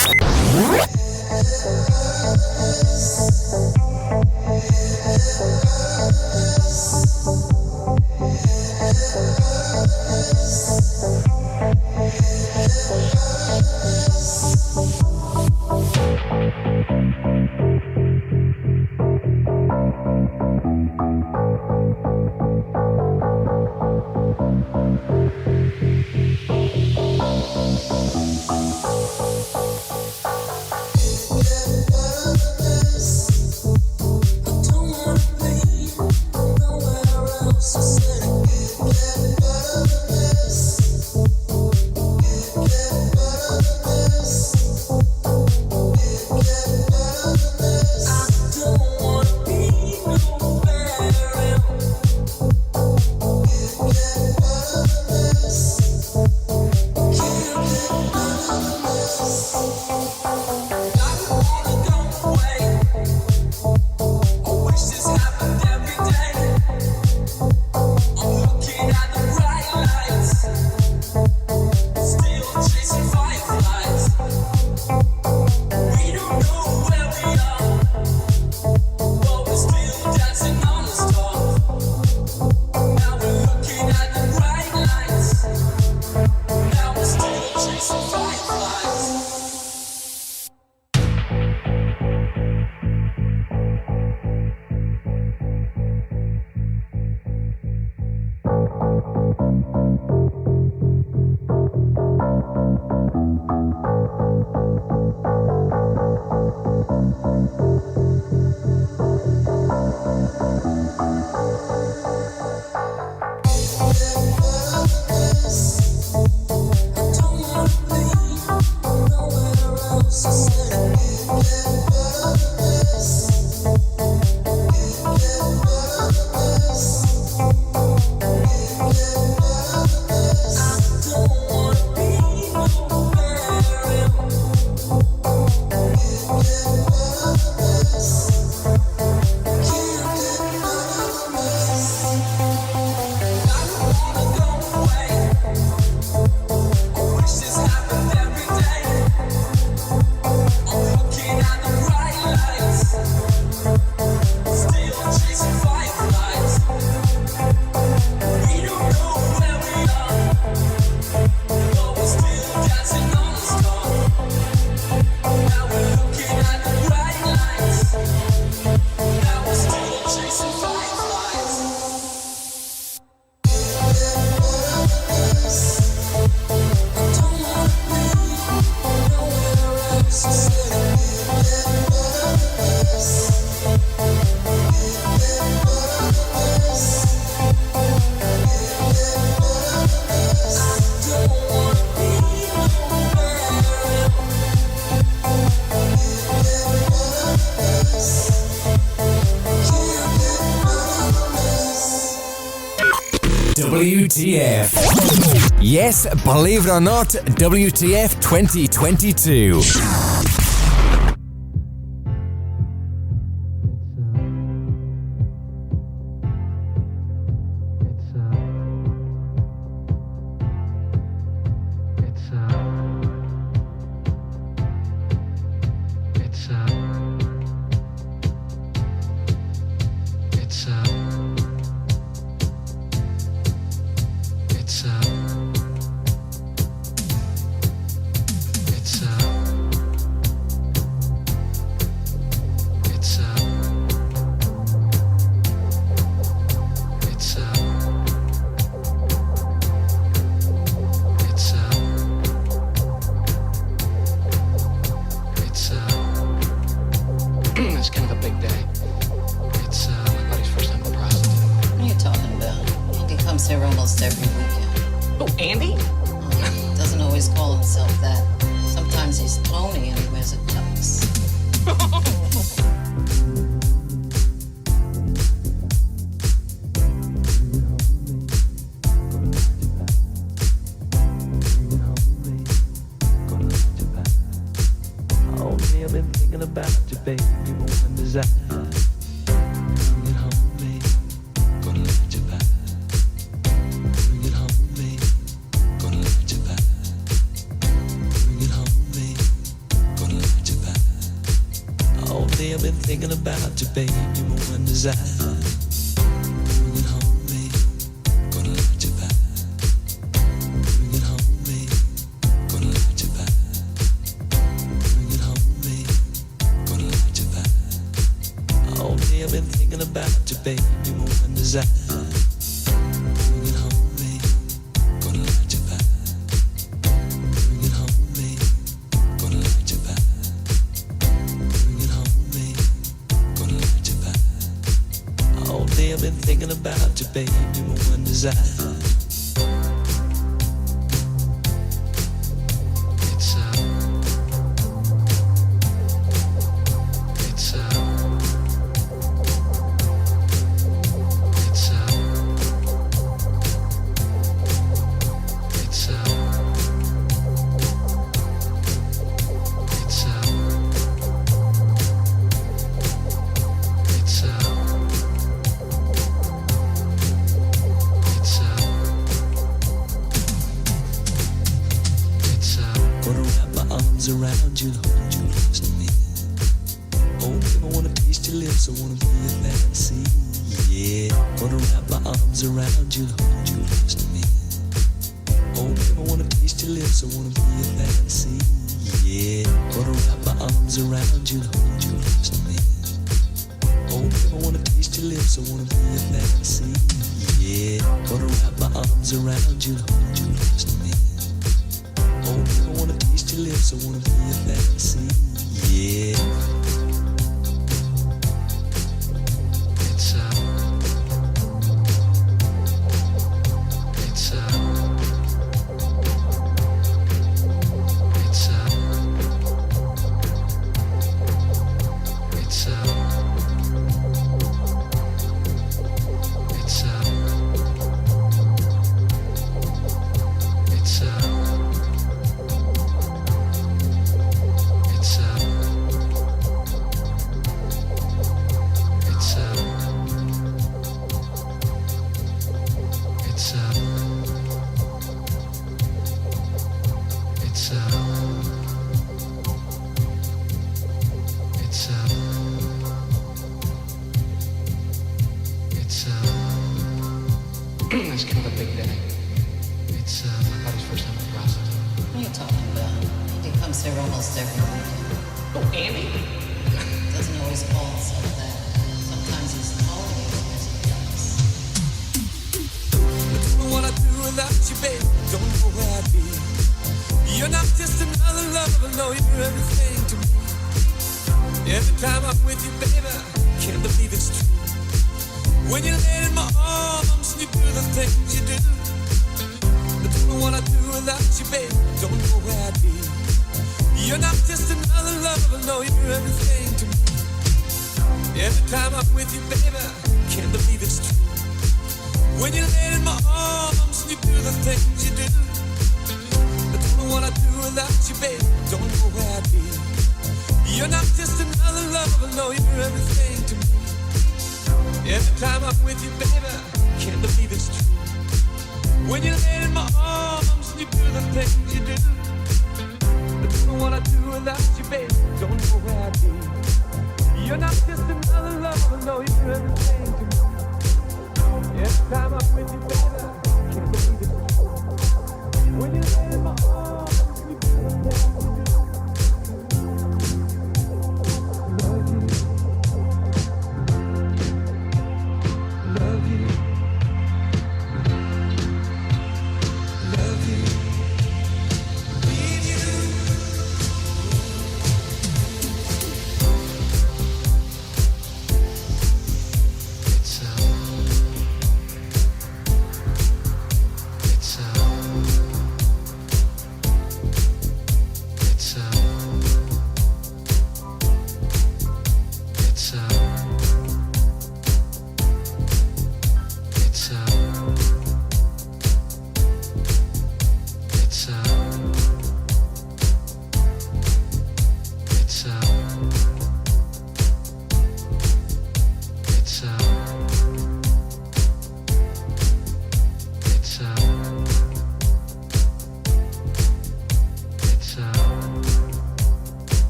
WTF. Yes, believe it or not, WTF 2022. It's a. It's a. every weekend. Oh, Andy? Doesn't always call himself that. Sometimes he's phony and he wears a tux. I've been thinking about you, baby, more than desire. Bring it home, baby, gonna let you back. Bring it home, baby, gonna let you back. Bring it home, baby, gonna let you back. All day I've been thinking about you, baby, more than desire. Bring it home, baby, gonna let you back. Bring it home, baby, gonna let you back. All day I've been thinking about you, baby, more than desire. Bring it home, baby, gonna let you back. Bring it home, baby, gonna let you back. Bring it home, baby, gonna let you back. All day I've been thinking about you, baby, more than desire. Around you, hold you close to me. Oh, baby, I wanna taste your lips, I wanna be your fantasy. Yeah, wanna wrap my arms around you, hold you close to me. Oh, baby, I wanna taste your lips, I wanna be your fantasy. Yeah, wanna wrap my arms around you, hold you close to me. Oh, baby, I wanna taste your lips, I wanna be your fantasy. Yeah, wanna wrap my arms around you, hold you close to me. Oh, baby, I wanna taste your lips, I wanna be your fantasy. Yeah. It's kind of a big day. It's my buddy's first time at prostitute. What are you talking about? He comes here almost every weekend. Oh, Andy? Doesn't always call himself that. Sometimes he's phony and he wears a tux. Don't know what I'd do without you, babe. Don't know where I'd be. You're not just another lover, no, you're everything to me. Every time I'm with you, baby, can't believe it's true. When you lay in my arms and you do the things you do. I don't know what I'd do without you, babe. Don't know where I'd be. You're not just another lover, no, you're everything to me. Every time I'm with you, baby, can't believe it's true. When you lay in my arms and you do the things you do. I don't know what I'd do without you, babe. Don't know where I'd be. You're not just another lover, no, you're everything to me. Every time I'm with you, baby, can't believe it's true. When you lay in my arms and you do the things you do. I don't know what I'd do without you, baby. Don't know where I'd be. You're not just another lover, no, you're everything to me. Every time I'm with you, baby, can't believe it's true. When you lay in my arms and you do the things you do.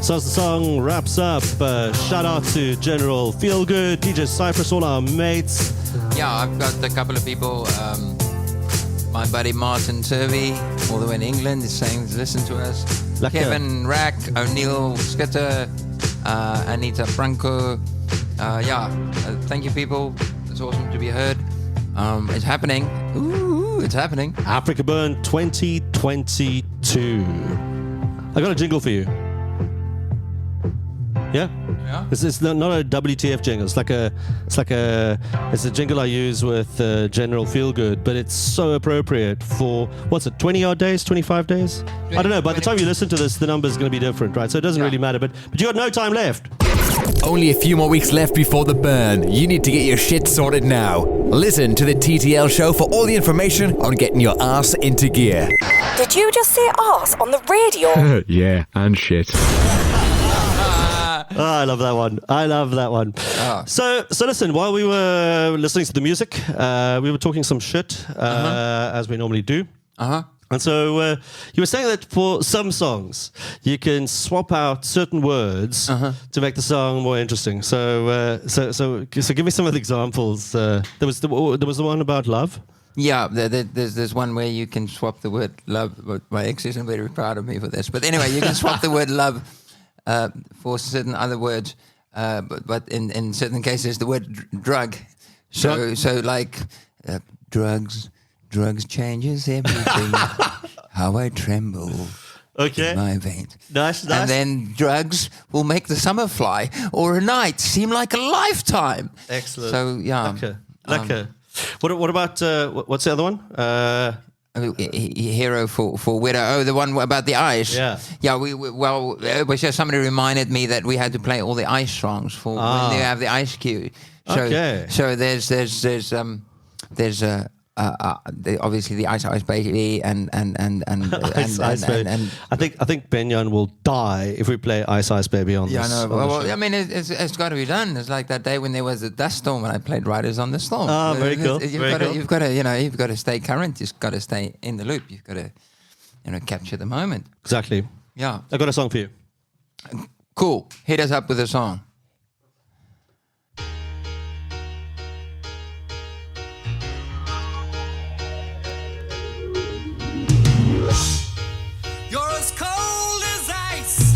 So as the song wraps up, shout out to General Feelgood, DJ Cypress, all our mates. Yeah, I've got a couple of people. My buddy Martin Turvey, all the way in England, is saying listen to us. Lekker. Kevin Rack, O'Neill Skitter, Anita Franco. Thank you, people. It's awesome to be heard. It's happening. Ooh, it's happening. AfrikaBurn 2022. I got a jingle for you. Yeah. Yeah. It's not a WTF jingle. It's a jingle I use with General Feelgood, but it's so appropriate for, what's it, 20 odd days, 25 days? I don't know. By the time you listen to this, the number's going to be different, right? So it doesn't really matter, but you got no time left. Only a few more weeks left before the burn. You need to get your shit sorted now. Listen to the TTL show for all the information on getting your ass into gear. Did you just say arse on the radio? Yeah, and shit. Oh, I love that one. I love that one. Oh. So listen, while we were listening to the music, we were talking some shit, as we normally do. Uh-huh. And so you were saying that for some songs, you can swap out certain words to make the song more interesting. So give me some of the examples. There was the one about love. Yeah, there's one where you can swap the word love. My ex isn't very proud of me for this, but anyway, you can swap the word love for certain other words, but in certain cases, the word drug. So like drugs changes everything. How I tremble. Okay. In my veins. Nice. And then drugs will make the summer fly or a night seem like a lifetime. Excellent. So yeah. Lekker. What about what's the other one? Hero for widow. Oh, the one about the ice. Yeah. Yeah. We was just somebody reminded me that we had to play all the ice songs for when they have the ice cue. So, Okay. So there's obviously the Ice Baby and Ice Baby. I think Benyan will die if we play Ice Baby on this. Yeah, I know. on the Well, show. I mean, it's got to be done. It's like that day when there was a dust storm and I played Riders on the Storm. Oh, very cool. You've got to stay current. You've got to stay in the loop. You've got to, capture the moment. Exactly. Yeah. I got a song for you. Cool. Hit us up with a song. You're as cold as ice.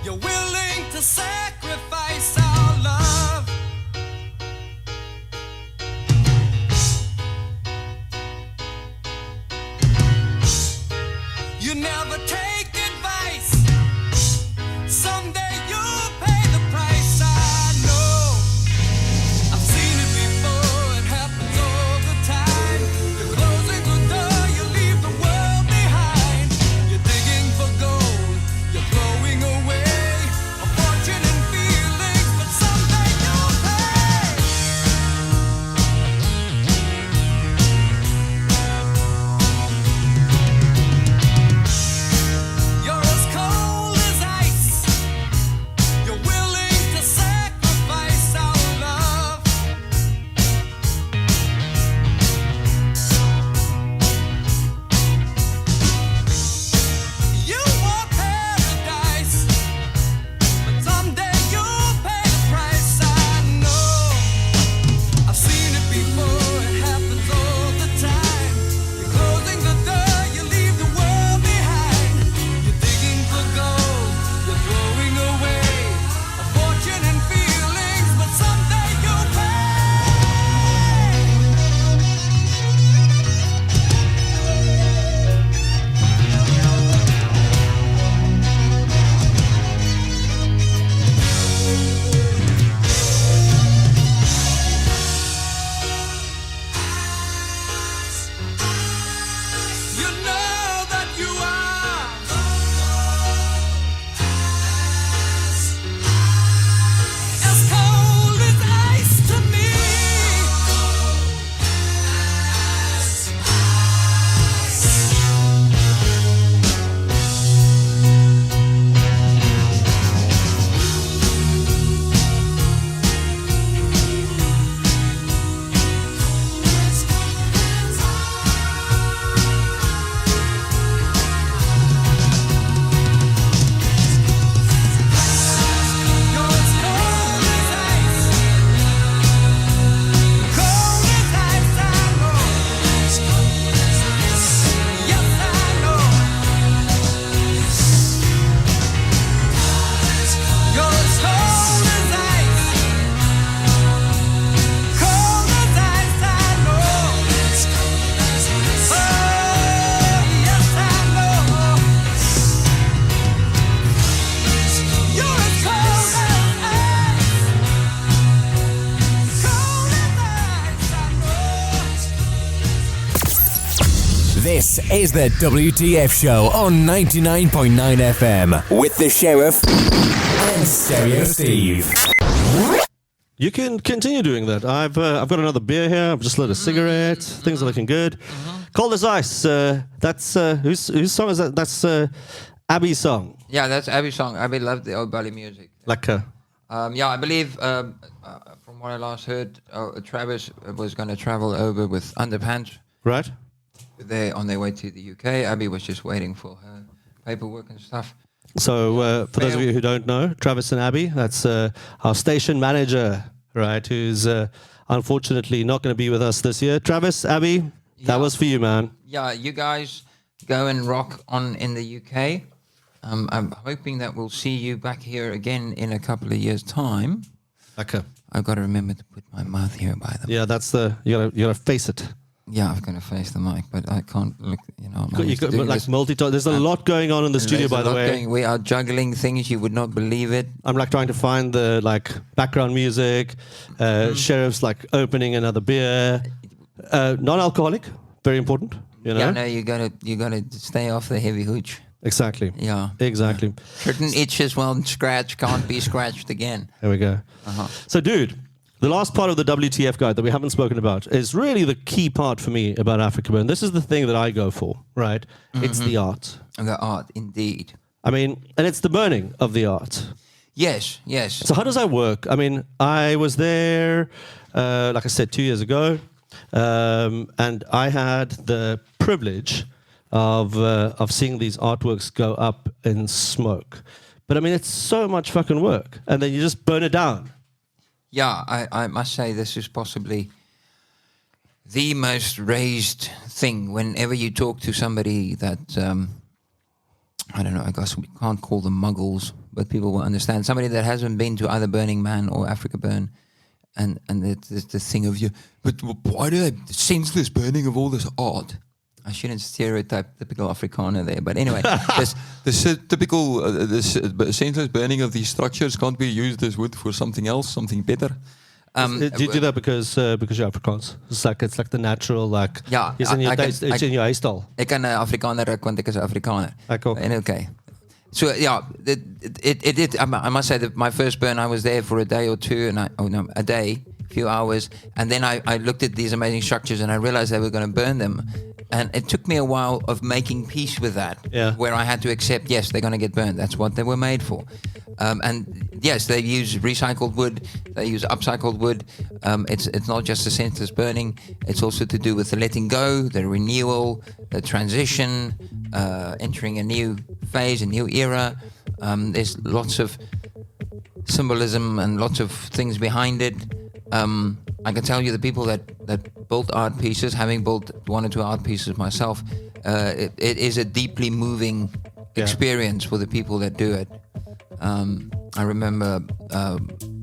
You're willing to sacrifice our love. You never take advice. Someday you'll pay the price. I know. I've seen it before. It happens all the time. You're closing the door. You leave the world behind. You're digging for gold. You're throwing away a fortune and feelings, but someday you'll pay. This is the WTF show on 99.9 FM with the Sheriff and Stereo Steve. You can continue doing that. I've got another beer here. I've just lit a cigarette. Things are looking good. Cold as ice. That's whose song is that? That's Abby's song. Yeah, that's Abby's song. Abby loved the old Bali music. Like yeah, I believe from what I last heard, Travis was going to travel over with underpants. Right. They're on their way to the UK. Abby was just waiting for her paperwork and stuff. So, for those of you who don't know, Travis and Abby, that's our station manager, right, who's unfortunately not going to be with us this year. Travis, Abby, that was for you, man. Yeah, you guys go and rock on in the UK. I'm hoping that we'll see you back here again in a couple of years' time. Okay. I've got to remember to put my mouth here by the way. Yeah, that's you gotta face it. Yeah, I've got to face the mic, but I can't look, You've got like multitask. There's a lot going on in the studio, by the way. We are juggling things, you would not believe it. I'm like trying to find the like background music. Sheriff's like opening another beer. Non-alcoholic, very important. Yeah, no, you gotta stay off the heavy hooch. Exactly. Yeah. Exactly. Certain itches won't scratch, can't be scratched again. There we go. So, dude, the last part of the WTF guide that we haven't spoken about is really the key part for me about AfrikaBurn. This is the thing that I go for, right? It's the art. The art, indeed. I mean, and it's the burning of the art. Yes. So how does that work? I mean, I was there, like I said, 2 years ago, and I had the privilege of seeing these artworks go up in smoke. But I mean, it's so much fucking work, and then you just burn it down. Yeah, I must say this is possibly the most raised thing. Whenever you talk to somebody that, I don't know, I guess we can't call them muggles, but people will understand. Somebody that hasn't been to either Burning Man or AfrikaBurn, and it's the thing of you, but why do they senseless burning of all this art? I shouldn't stereotype typical Afrikaner there, but anyway, the typical senseless burning of these structures can't be used as wood for something else, something better. Do you do that because you're Afrikaans? It's like the natural it's in your huisstyle. Ik kan Afrikaner ook, want ik is Afrikaner. En okay. So yeah, I must say that my first burn, I was there for a day or two, and a few hours, and then I looked at these amazing structures and I realized they were going to burn them. And it took me a while of making peace with that, where I had to accept, yes, they're going to get burned. That's what they were made for. And yes, they use recycled wood. They use upcycled wood. It's not just the senseless burning. It's also to do with the letting go, the renewal, the transition, entering a new phase, a new era. There's lots of symbolism and lots of things behind it. I can tell you the people that built art pieces, having built one or two art pieces myself, it is a deeply moving experience for the people that do it. I remember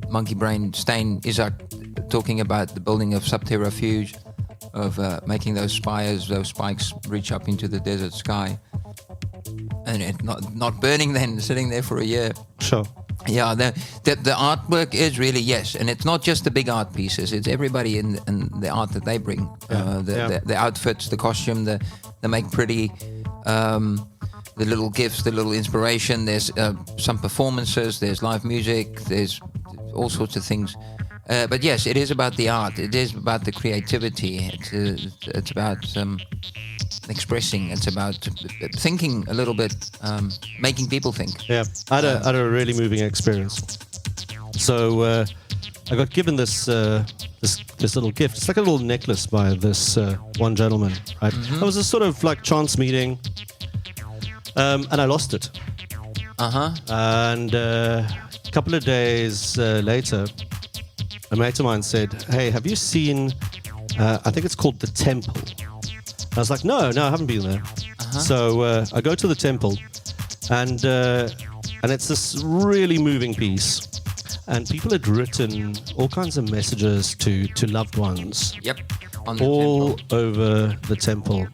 Monkey Brain Stain Isaac talking about the building of subterrafuge, of making those spires, those spikes reach up into the desert sky, and it not burning then, sitting there for a year. Sure. Yeah, the artwork is really, yes, and it's not just the big art pieces, it's everybody in the art that they bring. The outfits, the costume, they make pretty, the little gifts, the little inspiration. There's some performances, there's live music, there's all sorts of things. But yes, it is about the art, it is about the creativity, it's about expressing, it's about thinking a little bit, making people think. Yeah, I had a really moving experience. So I got given this little gift. It's like a little necklace by this one gentleman, right? It was a sort of like chance meeting, and I lost it. And a couple of days later, a mate of mine said, "Hey, have you seen, I think it's called the Temple?" I was like, no, I haven't been there. So I go to the temple, and it's this really moving piece. And people had written all kinds of messages to loved ones. Yep. All over the temple.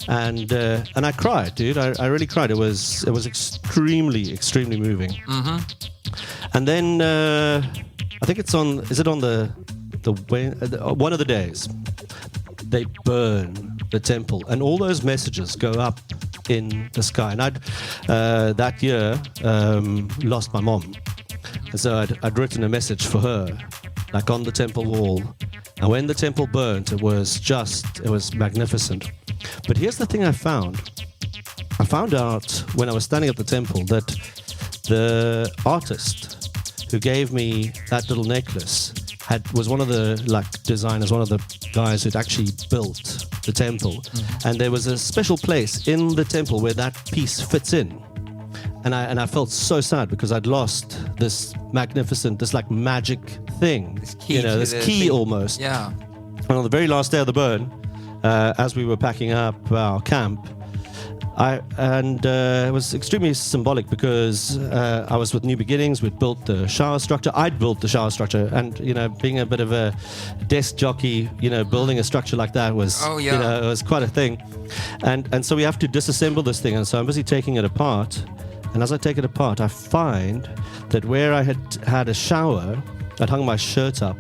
And I cried, dude. I really cried. It was extremely, extremely moving. And then I think it's on. Is it on the one of the days? They burn the temple, and all those messages go up in the sky. And I'd that year lost my mom, and so I'd written a message for her, like on the temple wall. And when the temple burnt, it was magnificent. But here's the thing I found. I found out when I was standing at the temple that the artist who gave me that little necklace was one of the designers, one of the guys who'd actually built the temple. Mm-hmm. And there was a special place in the temple where that piece fits in. And I felt so sad because I'd lost this magnificent, this like magic thing, this key almost. Yeah. And on the very last day of the burn, as we were packing up our camp, it was extremely symbolic because I was with New Beginnings. We'd built the shower structure. I'd built the shower structure, and being a bit of a desk jockey, building a structure like that was, it was quite a thing. And so we have to disassemble this thing, and so I'm busy taking it apart. And as I take it apart, I find that where I had a shower, I'd hung my shirt up,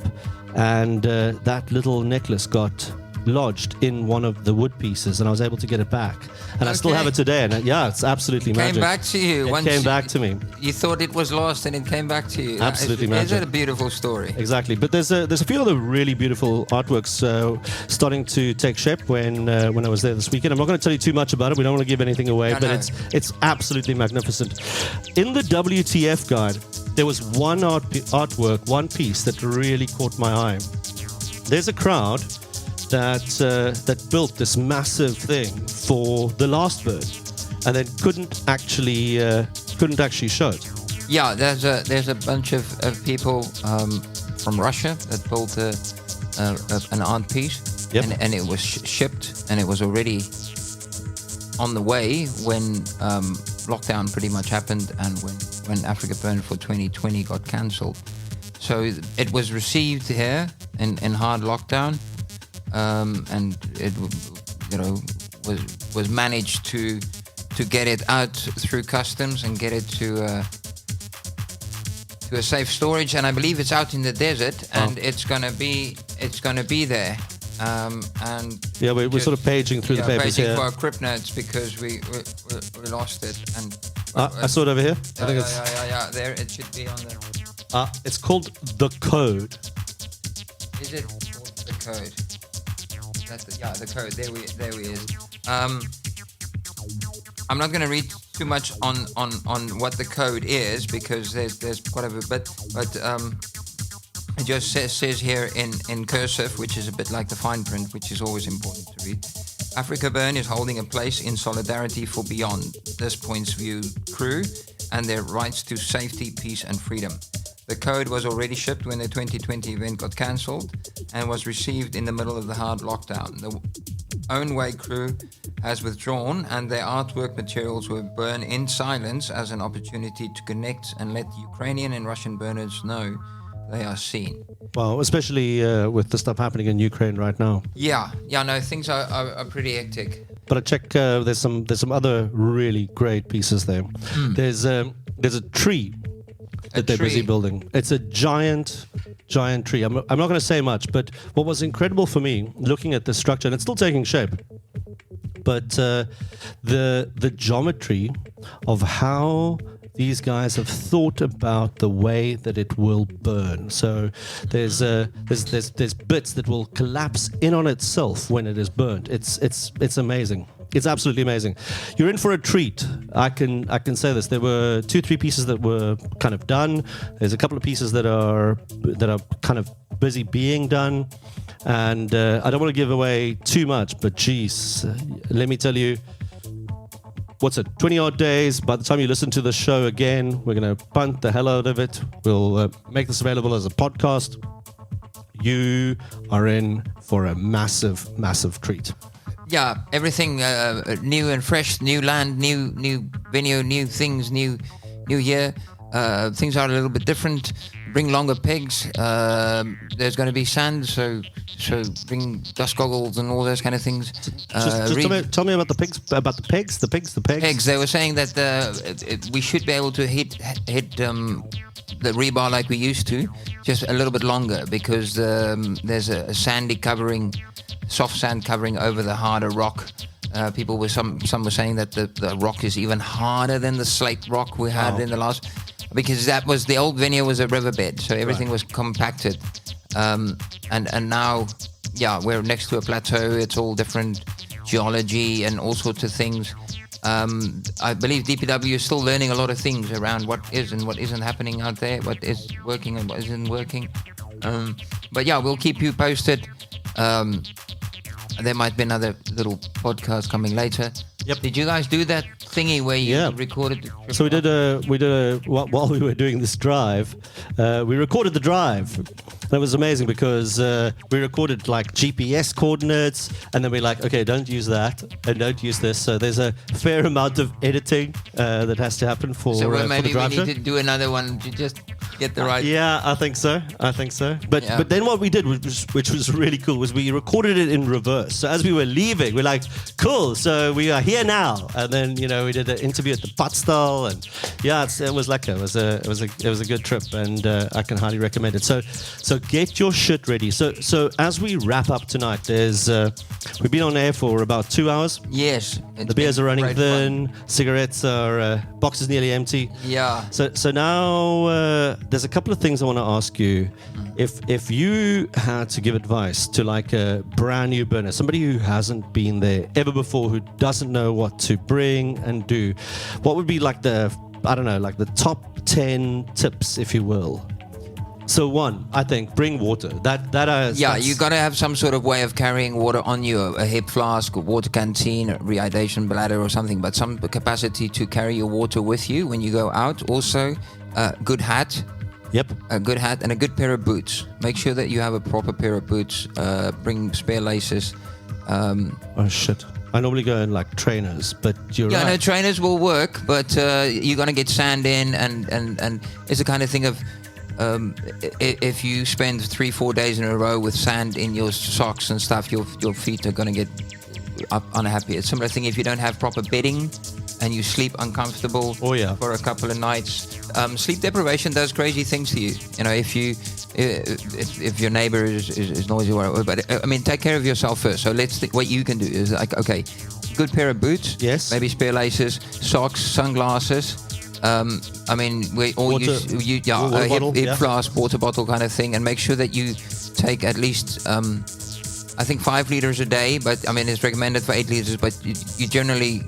and that little necklace got lodged in one of the wood pieces, and I was able to get it back. And I still have it today, and it's absolutely magic. Came back to you. It came back to me. You thought it was lost, and it came back to you. Absolutely magic. Isn't it a beautiful story? Exactly. But there's a few other really beautiful artworks starting to take shape when I was there this weekend. I'm not going to tell you too much about it. We don't want to give anything away, it's absolutely magnificent. In the WTF guide, there was one artwork, one piece that really caught my eye. There's a crowd that built this massive thing for the last bird, and then couldn't actually show it. Yeah, there's a bunch of people from Russia that built an art piece, and it was shipped, and it was already on the way when lockdown pretty much happened, and when AfrikaBurn for 2020 got cancelled. So it was received here in hard lockdown. And it, was managed to get it out through customs and get it to a safe storage. And I believe it's out in the desert, and it's gonna be there. And we're sort of paging through the papers paging here. for our crypt notes because we lost it. And I saw it over here. I think yeah. There it should be on the. It's called The Code. Is it called The Code? The code. There we is. I'm not going to read too much on what the code is because there's quite a bit, but it just says here in cursive, which is a bit like the fine print, which is always important to read. AfrikaBurn is holding a place in solidarity for Beyond this Point's View crew and their rights to safety, peace, and freedom. The code was already shipped when the 2020 event got cancelled and was received in the middle of the hard lockdown. The Own Way crew has withdrawn, and their artwork materials were burned in silence as an opportunity to connect and let Ukrainian and Russian burners know they are seen. Well, especially with the stuff happening in Ukraine right now. Yeah, no, things are pretty hectic. But I check. There's some other really great pieces there. There's a tree that they're busy building. It's a giant tree. I'm not going to say much, but what was incredible for me looking at this structure, and it's still taking shape, but the geometry of how these guys have thought about the way that it will burn. So there's bits that will collapse in on itself when it is burnt. It's amazing. It's absolutely amazing. You're in for a treat. I can say this. There were 2-3 pieces that were kind of done. There's a couple of pieces that are kind of busy being done, and I don't want to give away too much. But geez, let me tell you. What's it? 20 odd days. By the time you listen to the show again, we're going to punt the hell out of it. We'll make this available as a podcast. You are in for a massive, massive treat. Yeah, everything new and fresh, new land, new venue, new things, new year. Things are a little bit different. Bring longer pegs. There's going to be sand, so bring dust goggles and all those kind of things. Just tell me about the pigs. About the pegs. The pegs. Pegs. They were saying that we should be able to hit the rebar like we used to, just a little bit longer because there's a sandy covering soft sand covering over the harder rock. People were some were saying that the rock is even harder than the slate rock we had in the last, because that was the old venue was a riverbed, so everything was compacted, and now we're next to a plateau. It's all different geology and all sorts of things. I believe DPW is still learning a lot of things around what is and what isn't happening out there, what is working and what isn't working. But we'll keep you posted. There might be another little podcast coming later. Yep. Did you guys do that thingy where you recorded? So we did while we were doing this drive, we recorded the drive. That was amazing because we recorded like GPS coordinates, and then we're like, okay, don't use that and don't use this. So there's a fair amount of editing that has to happen for So for maybe the drive we show. need to do another one to just get the right. Yeah, I think so. But then what we did, which was really cool, was we recorded it in reverse. So as we were leaving, we're like, cool. So we are here now, and then we did an interview at the Patstal, and it was lekker. It was a good trip, and I can highly recommend it. So get your shit ready. So as we wrap up tonight, we've been on air for about 2 hours. Yes. The beers are running thin. Cigarettes are boxes nearly empty. Yeah. So now there's a couple of things I want to ask you. If you had to give advice to like a brand new burner, somebody who hasn't been there ever before, who doesn't know what to bring and do, what would be like the top 10 tips, if you will? So one, I think, bring water. You got to have some sort of way of carrying water on you, a hip flask, a water canteen, a rehydration bladder or something, but some capacity to carry your water with you when you go out. Also, a good hat. Yep. A good hat and a good pair of boots. Make sure that you have a proper pair of boots. Bring spare laces. Oh, shit. I normally go in like trainers, but you're right. No, trainers will work, but you're going to get sand in, and it's the kind of thing of if you spend 3-4 days in a row with sand in your socks and stuff, your feet are going to get unhappy. It's a similar thing if you don't have proper bedding and you sleep uncomfortable for a couple of nights. Sleep deprivation does crazy things to you. If your neighbor is noisy, whatever. But I mean, take care of yourself first. So let's think what you can do is like, okay, good pair of boots. Yes. Maybe spare laces, socks, sunglasses. I mean, we all use a hip flask, water bottle kind of thing, and make sure that you take at least, I think 5 liters a day. But I mean, it's recommended for 8 liters. But you generally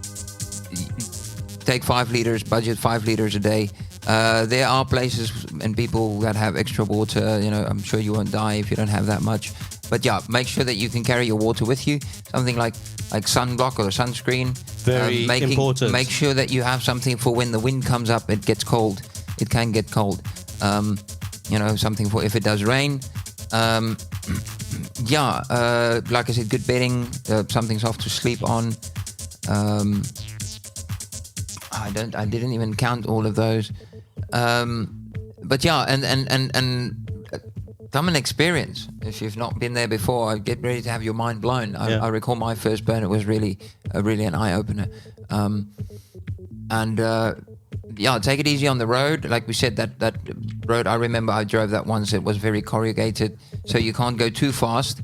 take 5 liters, budget 5 liters a day. There are places and people that have extra water. I'm sure you won't die if you don't have that much. But make sure that you can carry your water with you. Something like sunblock or sunscreen. Very important. Make sure that you have something for when the wind comes up. It gets cold. It can get cold. Something for if it does rain. Like I said, good bedding. Something soft to sleep on. I didn't even count all of those. But and come and experience. If you've not been there before, get ready to have your mind blown. I recall my first burn. It was really an eye opener. Take it easy on the road. Like we said, that road. I remember I drove that once. It was very corrugated, so you can't go too fast.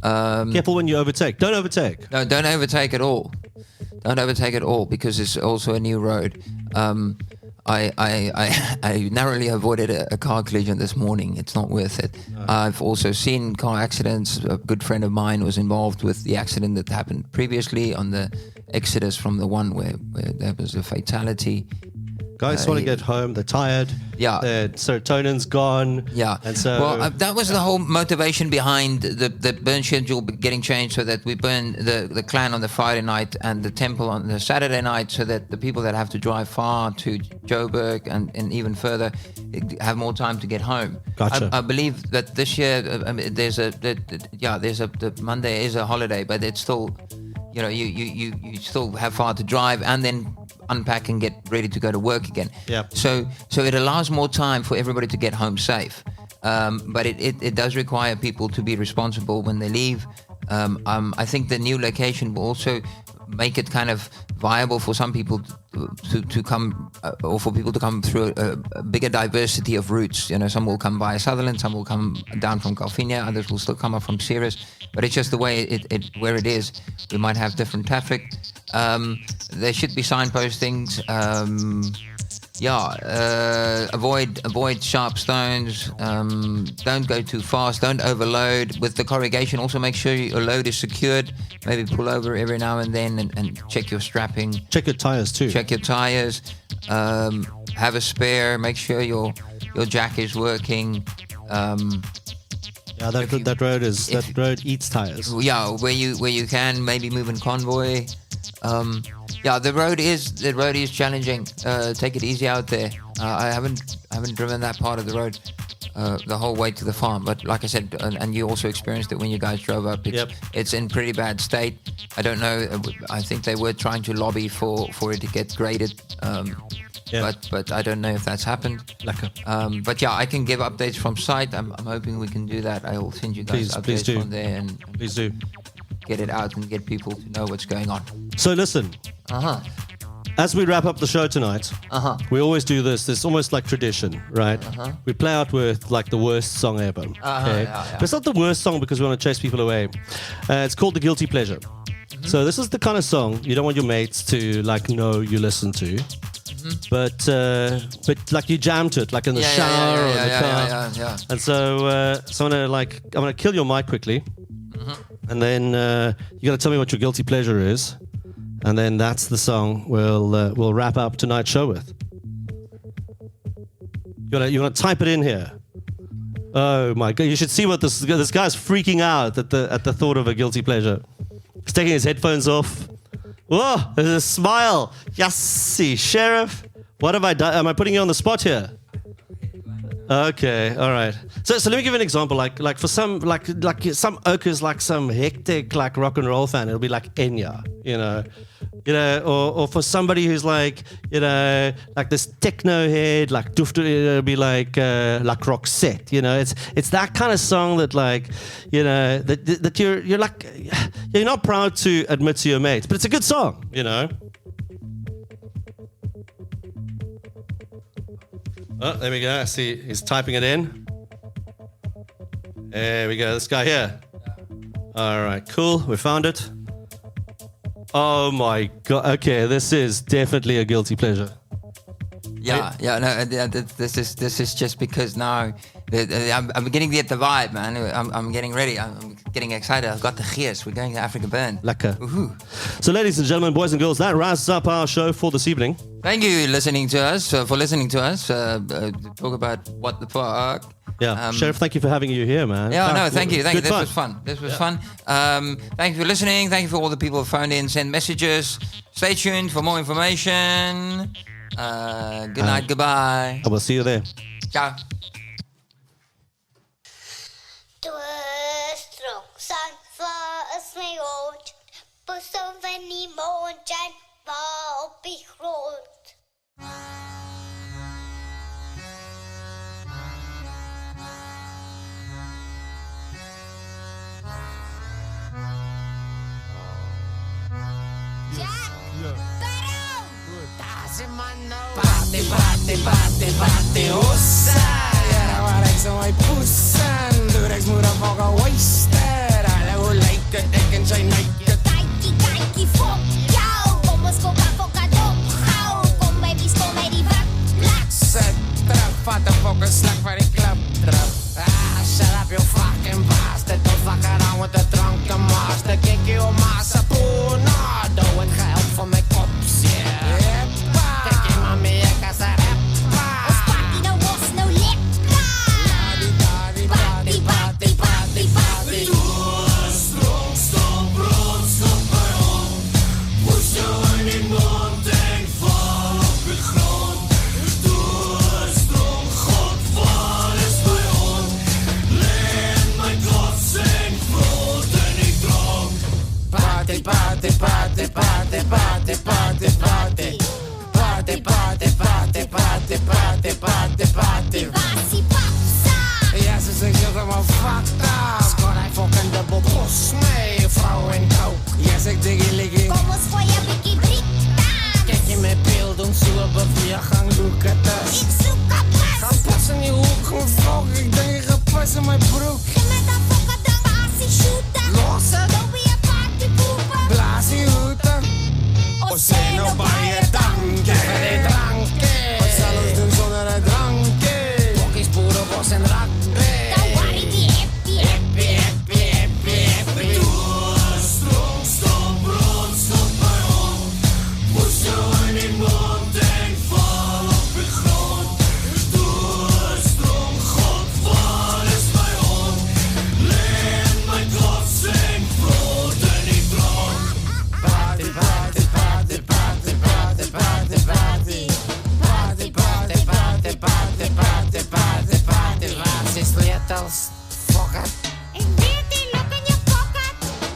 Careful when you overtake. Don't overtake. No, don't overtake at all. Don't overtake at all because it's also a new road. I narrowly avoided a car collision this morning. It's not worth it. I've also seen car accidents. A good friend of mine was involved with the accident that happened previously on the exodus from the one where there was a fatality. Guys want to get home. They're tired. Yeah. Their serotonin's gone. Yeah. And so that was the whole motivation behind the burn schedule getting changed, so that we burn the clan on the Friday night and the temple on the Saturday night, so that the people that have to drive far to Joburg and even further have more time to get home. Gotcha. I believe that this year the Monday is a holiday, but it's still, you still have far to drive and then unpack and get ready to go to work again. Yeah. So it allows more time for everybody to get home safe. But it does require people to be responsible when they leave. I think the new location will also make it kind of viable for some people to come, or for people to come through a bigger diversity of routes. Some will come via Sutherland, some will come down from Calvinia, others will still come up from Ceres. But it's just the way where it is. We might have different traffic. There should be signpostings. Avoid sharp stones. Don't go too fast. Don't overload. With the corrugation, also make sure your load is secured. Maybe pull over every now and then and check your strapping. Check your tires too. Check your tires. Have a spare. Make sure your jack is working. That road eats tires. Yeah, where you can, maybe move in convoy. The road is challenging. Take it easy out there. I haven't driven that part of the road the whole way to the farm, but like I said, and you also experienced it when you guys drove up. It's in pretty bad state. I don't know. I think they were trying to lobby for it to get graded. But I don't know if that's happened. But I can give updates from site. I'm hoping we can do that. I will send you guys updates from there, and please do get it out and get people to know what's going on. So listen. As we wrap up the show tonight, we always do this. It's almost like tradition, right? We play out with like the worst song ever. Okay? But it's not the worst song because we want to chase people away. It's called The Guilty Pleasure. So this is the kind of song you don't want your mates to know you listen to. But like you jam to it, like in the shower or in the car. And so I'm gonna kill your mic quickly, and then you gotta tell me what your guilty pleasure is, and then that's the song we'll wrap up tonight's show with. You wanna type it in here. Oh my God! You should see what this guy's freaking out at the thought of a guilty pleasure. He's taking his headphones off. Whoa, there's a smile. Yes, see, Sheriff. What have I done? Am I putting you on the spot here? Okay, all right. So let me give you an example. Like for some some Oakers, like some hectic rock and roll fan, it'll be like Enya, or for somebody who's like this techno head, like it'll be like Roxette, it's that kind of song that that you're not proud to admit to your mates, but it's a good song, Oh, there we go. I see he's typing it in. There we go. This guy here. All right, cool. We found it. Oh my God. Okay, this is definitely a guilty pleasure. This is just because now I'm beginning to get the vibe, man. I'm getting ready. I'm getting excited. I've got the gears. We're going to AfrikaBurn. Lekker. So, ladies and gentlemen, boys and girls, that wraps up our show for this evening. Thank you for listening to us. Talk about what the fuck. Yeah, Sheriff, thank you for having you here, man. Thank you. This was fun. Thank you for listening. Thank you for all the people who phoned in, send messages. Stay tuned for more information. Good night, goodbye. I will see you there. Ciao. Party, hossa. Jääre vareks on vaid pussan. Tõreks mure vaga oister. Alle kui läike, teken sai näike. Kaikki fokjau. Kom ons koop aan fokka dophou. Kom baby's, kom bij die baklak. Set trap, vat de fokken slag voor die klaptrap. Shut up, you fucking bastard. Don't fuck around with the drunken master. Kick you massa tornado. Het geld van mijn kop, yeah. Kijk je mami, ik ga ze Jezus, ik zit helemaal fucked up. Skor hij fucking dubbel bos mee, vrouw en kook. Yes, ik diggy liggy. Kom ons voor zullen we weer gaan loeken dus. Ik zoek een pas. Gaan pas in die hoek, gewoon fok. Ik denk je gaat pas in mijn broek. Ga met dat fokken dan basie shooten. Los het. Dan ben je partypoepen. Blaas die hoeten. O zijn op bij je dankje. Voor die drankje. Wat zelfs doen zonder een drankje. Bokkies, boerenbos en rugby. Dan worry die happy. Happy, happy, happy, happy. Stroom, stom, brand, stop bij hand. Moes jou in die mond en val op de grond. Doorstroom, God, waar is mijn hand? Leen mijn kop, zing, brood en die drank. Party, party, party, party, party, party, party. Party, party, party, party, party, party, party. Waar is sleutels? Fuck it. Ik weet die luk in je pocket.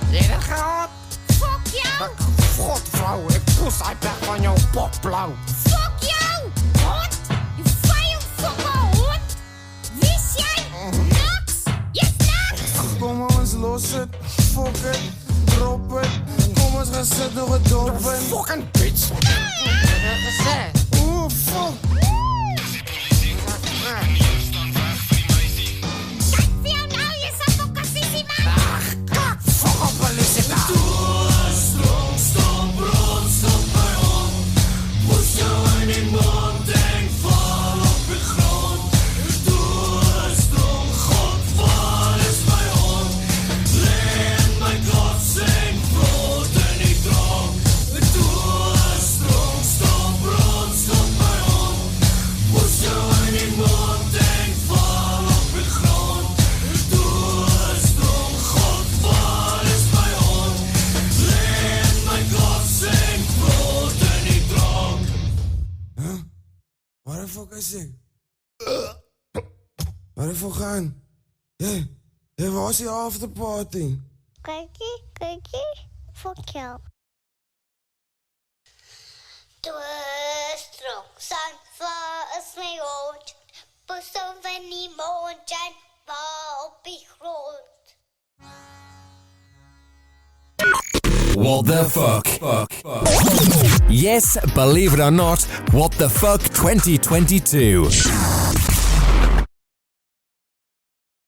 Jeder gaat. Fuck jou. Godvrouw, ik poes uit weg van jouw popblauw. Fuck jou. Hond. Je vuile fucking hond. Wist jij? Niks. Je snakt. Kom ons los het. Fuck it. Drop het. Kom eens gaan zitten gedopen. Fucking bitch. Oeh, fuck. Kijk voor jou nou, je zat ook assissie man. Kak, fuck op politie daar. Doorstroom, stom, brand, stop bij hand. Moes jou in die mond en val op de grond. Doorstroom, God, waar is mijn hand? Leen mijn kop, zing, brood en die drank. Doorstroom, stom, brand, stop bij hand. Moes jou in die mond en val op de grond. Doorstroom, God, waar is mijn hand? Leen mijn kop, zing, brood en die drank. Huh? Waar de fuck is ik? Waar de fuck gaan? Hé, waar is die afterparty? Kijkie. Fuck jou. Doorstroom, zand, waar is mijn hond? Persoon van die mond en waar op die grond. What the fuck? Yes, believe it or not, What the Fuck 2022.